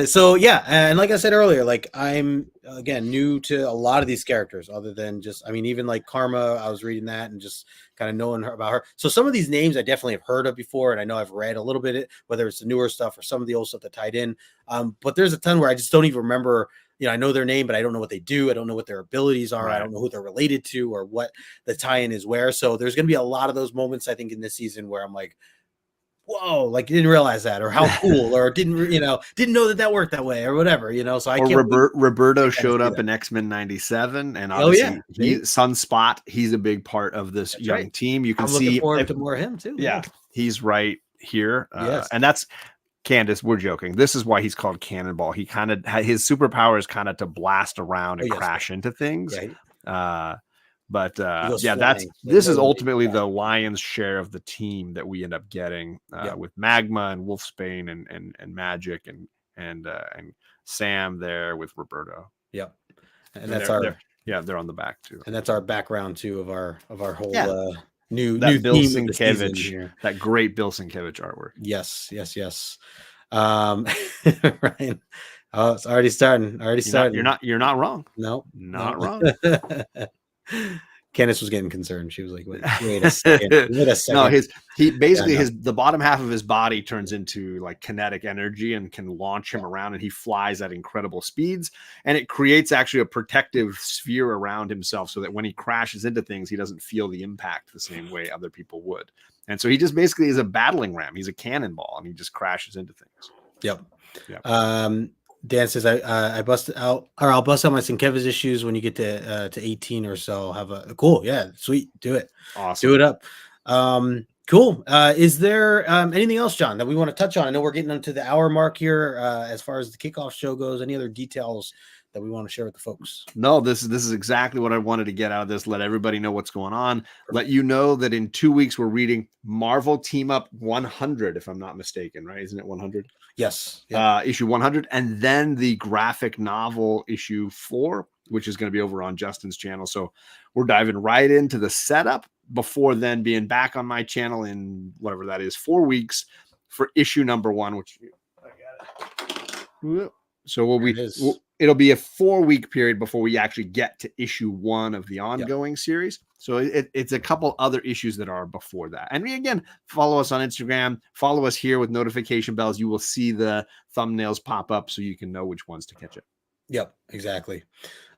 So yeah, and like I said earlier, like I'm again new to a lot of these characters, other than just, even like Karma, I was reading that and just kind of knowing about her. So some of these names I definitely have heard of before, and I know I've read a little bit, whether it's the newer stuff or some of the old stuff that tied in. But there's a ton where I just don't even remember. I know their name, but I don't know what they do. I don't know what their abilities are. Right. I don't know who they're related to or what the tie-in is where. So there's going to be a lot of those moments, I think, in this season where I'm like, whoa, like didn't realize that, or how cool, or didn't know that worked that way, or whatever, So I can't. Roberto showed up in X-Men 97, and obviously Sunspot, he's a big part of this young team. You can see looking forward to more of him too. Yeah, he's right here. Yes. And that's Candace, we're joking. This is why he's called Cannonball. He kind of his superpower is kind of to blast around and crash into things. Right. This is ultimately the lion's share of the team that we end up getting with Magma and Wolfsbane and Magic and Sam there with Roberto. Yep. And that's they're on the back too. And that's our background too of our whole new Bill team Sienkiewicz, that great Bill Sienkiewicz artwork. Yes. Ryan. Oh, it's already starting. You're not wrong. No, not wrong. Candace was getting concerned. She was like, wait a second. No, the bottom half of his body turns into like kinetic energy and can launch him around, and he flies at incredible speeds, and it creates actually a protective sphere around himself so that when he crashes into things, he doesn't feel the impact the same way other people would. And so he just basically is a battling ram. He's a cannonball, and he just crashes into things. Yep. Dan says I bust out, or I'll bust out my Sienkiewicz issues when you get to 18 or so. Have a cool, yeah, sweet, do it, Awesome, do it up. Cool. Is there anything else, John, that we want to touch on? I know we're getting into the hour mark here. As far as the kickoff show goes, any other details that we want to share with the folks? No, this is exactly what I wanted to get out of this. Let everybody know what's going on. Let you know that in 2 weeks we're reading Marvel Team Up 100, if I'm not mistaken, right? Isn't it 100? Yes. Issue 100, and then the graphic novel issue 4, which is going to be over on Justin's channel. So we're diving right into the setup before then being back on my channel in whatever that is, 4 weeks for issue number 1, which I got it. So it'll be a 4-week period before we actually get to issue 1 of the ongoing series. So it's a couple other issues that are before that. And again, follow us on Instagram, follow us here with notification bells. You will see the thumbnails pop up so you can know which ones to catch it. Yep, exactly.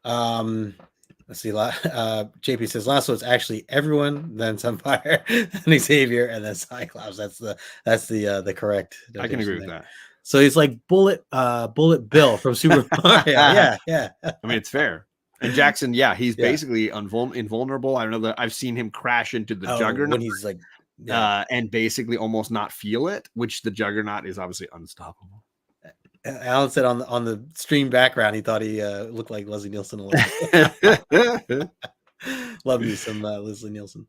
Let's see. JP says Lasso is actually everyone, then Sunfire, then Xavier, and then Cyclops. That's the correct. I can agree with that. So he's like Bullet Bill from Super Mario. Yeah. I mean, it's fair. And Jackson, he's basically invulnerable. I don't know that I've seen him crash into the Juggernaut when he's like, and basically almost not feel it, which the Juggernaut is obviously unstoppable. Alan said on the stream background, he thought he looked like Leslie Nielsen a little. Love me some Leslie Nielsen.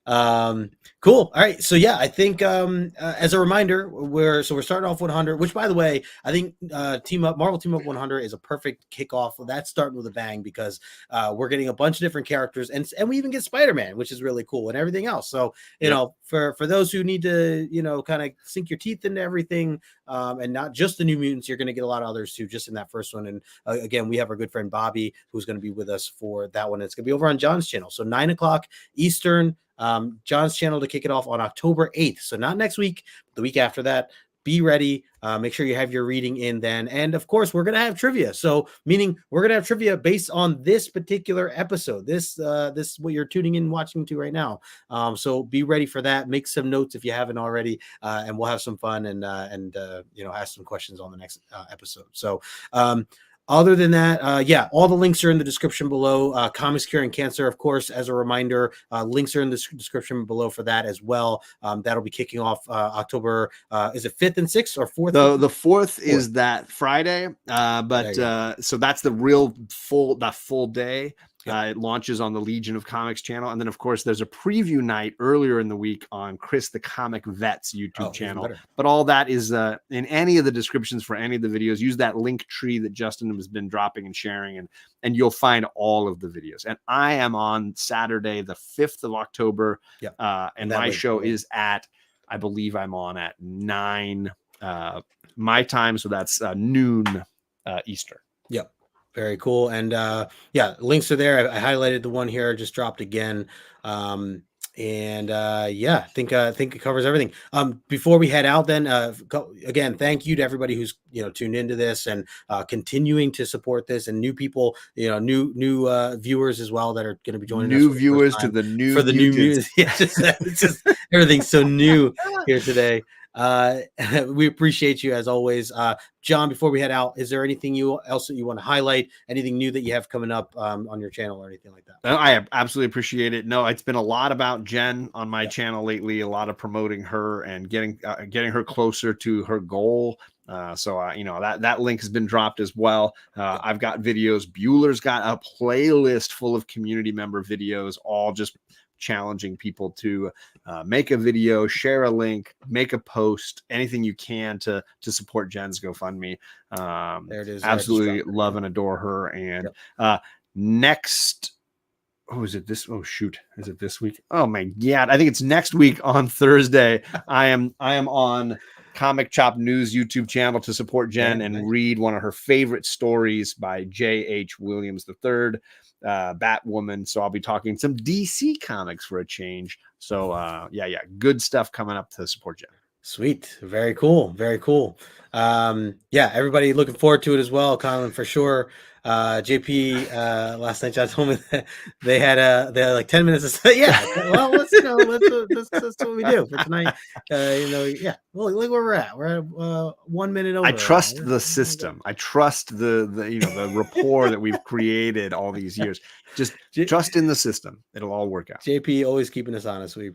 Cool. All right. So I think as a reminder, we're starting off 100, which by the way, I think Marvel Team Up 100 is a perfect kickoff. That's starting with a bang because we're getting a bunch of different characters and we even get Spider-Man, which is really cool, and everything else. So you know, for those who need to kind of sink your teeth into everything, and not just the New Mutants, you're going to get a lot of others too, just in that first one. And again, we have our good friend Bobby who's going to be with us for that one. It's going to be over on John's channel, so 9:00 Eastern. John's channel to kick it off on October 8th. So not next week, but the week after that. Be ready. Make sure you have your reading in then. And of course, we're going to have trivia. So meaning we're going to have trivia based on this particular episode. This what you're tuning in, watching to right now. So be ready for that. Make some notes if you haven't already, and we'll have some fun and ask some questions on the next episode. So, other than that, all the links are in the description below. Comics Curing Cancer, of course, as a reminder, links are in the description below for that as well. That'll be kicking off October, is it 5th and 6th or 4th? The 4th is that Friday, so that's the real full day. It launches on the Legion of Comics channel. And then, of course, there's a preview night earlier in the week on Chris the Comic Vet's YouTube channel. But all that is in any of the descriptions for any of the videos. Use that link tree that Justin has been dropping and sharing, and you'll find all of the videos. And I am on Saturday, the 5th of October. And my show is I believe I'm on at 9 my time. So that's noon Eastern. Yep. Very cool. And links are there. I highlighted the one here, just dropped again. I think it covers everything. Before we head out then, again, thank you to everybody who's tuned into this and continuing to support this, and new people, new viewers as well that are going to be joining new us viewers to the new for the new mutants. It's just everything's so new here today. We appreciate you as always. John, before we head out, is there anything else that you want to highlight? Anything new that you have coming up on your channel or anything like that? I absolutely appreciate it. No, it's been a lot about Jen on my channel lately, a lot of promoting her and getting her closer to her goal. That link has been dropped as well. I've got videos. Bueller's got a playlist full of community member videos, all just challenging people to make a video, share a link, make a post, anything you can to support Jen's GoFundMe. There it is. Absolutely love and adore her. And next, is it this week? Oh my God. I think it's next week on Thursday. I am on Comic Chop News YouTube channel to support Jen and read one of her favorite stories by J.H. Williams III. Batwoman. So I'll be talking some DC comics for a change. So good stuff coming up to support Jen. Sweet. Very cool. Very cool. Yeah, everybody looking forward to it as well. Colin, for sure. JP, last night John told me that they had like 10 minutes to say, yeah, well, let's that's what we do for tonight. Yeah, well, look where we're at. We're at 1 minute over. I trust the system. I trust the the rapport that we've created all these years. Just trust in the system. It'll all work out. JP always keeping us honest. We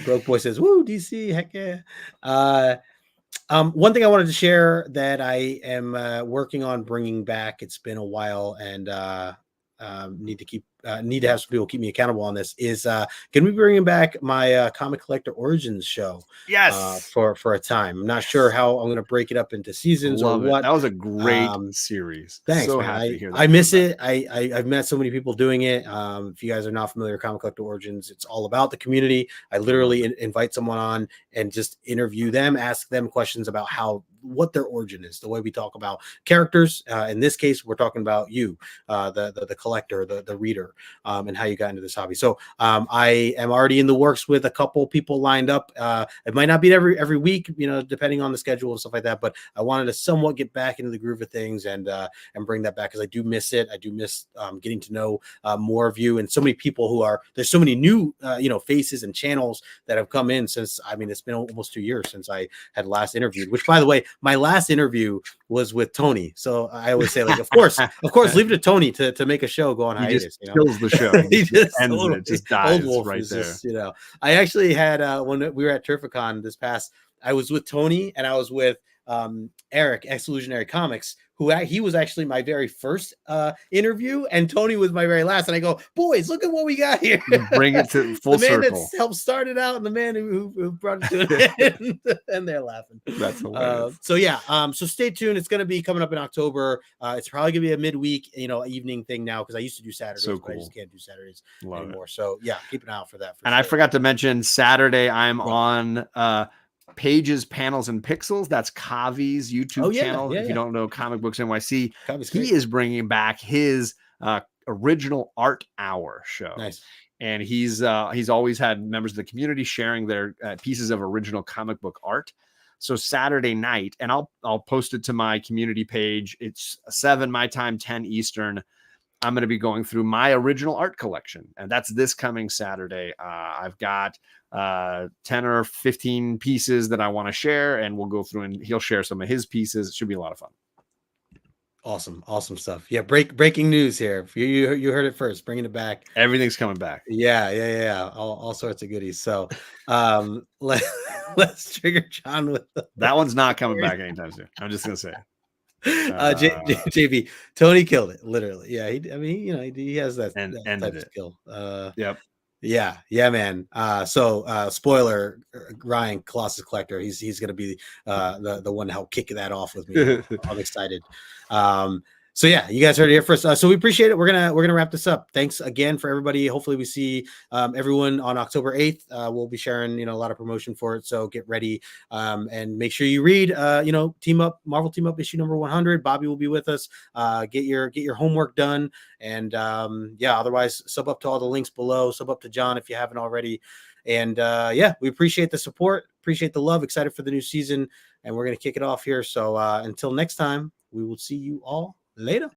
Broke Boy says, woo, DC, heck yeah. One thing I wanted to share that I am working on bringing back, it's been a while, and need to have some people keep me accountable on this, is can we bring back my comic collector origins show? Yes. For a time. I'm not sure how I'm going to break it up into seasons or what. That was a great series. Thanks, so man. happy to hear that. I miss it. I've met so many people doing it. If you guys are not familiar with comic collector origins, it's all about the community. I literally invite someone on and just interview them, ask them questions about what their origin is, the way we talk about characters. In this case, we're talking about you, the collector, the reader, and how you got into this hobby. So I am already in the works with a couple people lined up. It might not be every week, depending on the schedule and stuff like that, but I wanted to somewhat get back into the groove of things and bring that back, because I do miss it. I do miss getting to know more of you, and so many people there's so many new faces and channels that have come in since, it's been almost 2 years since I had last interviewed, which, by the way, my last interview was with Tony. So I always say, like, of course, leave it to Tony to make a show go on hiatus. Kills the show. He just ends it. Just dies right there. Just, I actually had when we were at Terrificon I was with Tony, and I was with Eric, Exclusionary Comics, he was actually my very first interview, and Tony was my very last. And I go, boys, look at what we got here. Bring it to full circle. The man that helped start it out, and the man who brought it to an end. And they're laughing. That's hilarious. So stay tuned. It's going to be coming up in October. It's probably going to be a midweek, evening thing now, because I used to do Saturdays, but I just can't do Saturdays anymore. So yeah, keep an eye out for that. I forgot to mention Saturday, I'm on Pages, Panels, and Pixels. That's Kavi's YouTube channel. If you don't know Comic Books NYC, he is bringing back his original art hour show. Nice. And he's always had members of the community sharing their pieces of original comic book art. So Saturday night, and I'll post it to my community page. It's 7 my time, 10 Eastern. I'm going to be going through my original art collection, and that's this coming Saturday. I've got 10 or 15 pieces that I want to share, and we'll go through, and he'll share some of his pieces. It should be a lot of fun. Awesome stuff. Yeah, breaking news here. You heard it first. Bringing it back. Everything's coming back. Yeah. All sorts of goodies. So let's trigger John with that one's not coming back anytime soon. I'm just gonna say. JB, Tony killed it, literally. Yeah, he has that type of skill. Yep. Yeah, man. Spoiler, Ryan, Colossus Collector, he's gonna be the one to help kick that off with me. I'm excited. So yeah, you guys heard it here first. So we appreciate it. We're gonna wrap this up. Thanks again for everybody. Hopefully we see everyone on October 8th. We'll be sharing a lot of promotion for it. So get ready and make sure you read Marvel Team Up issue number 100. Bobby will be with us. Get your homework done, and otherwise sub up to all the links below. Sub up to John if you haven't already. And we appreciate the support, appreciate the love, excited for the new season, and we're gonna kick it off here. So until next time, we will see you all later.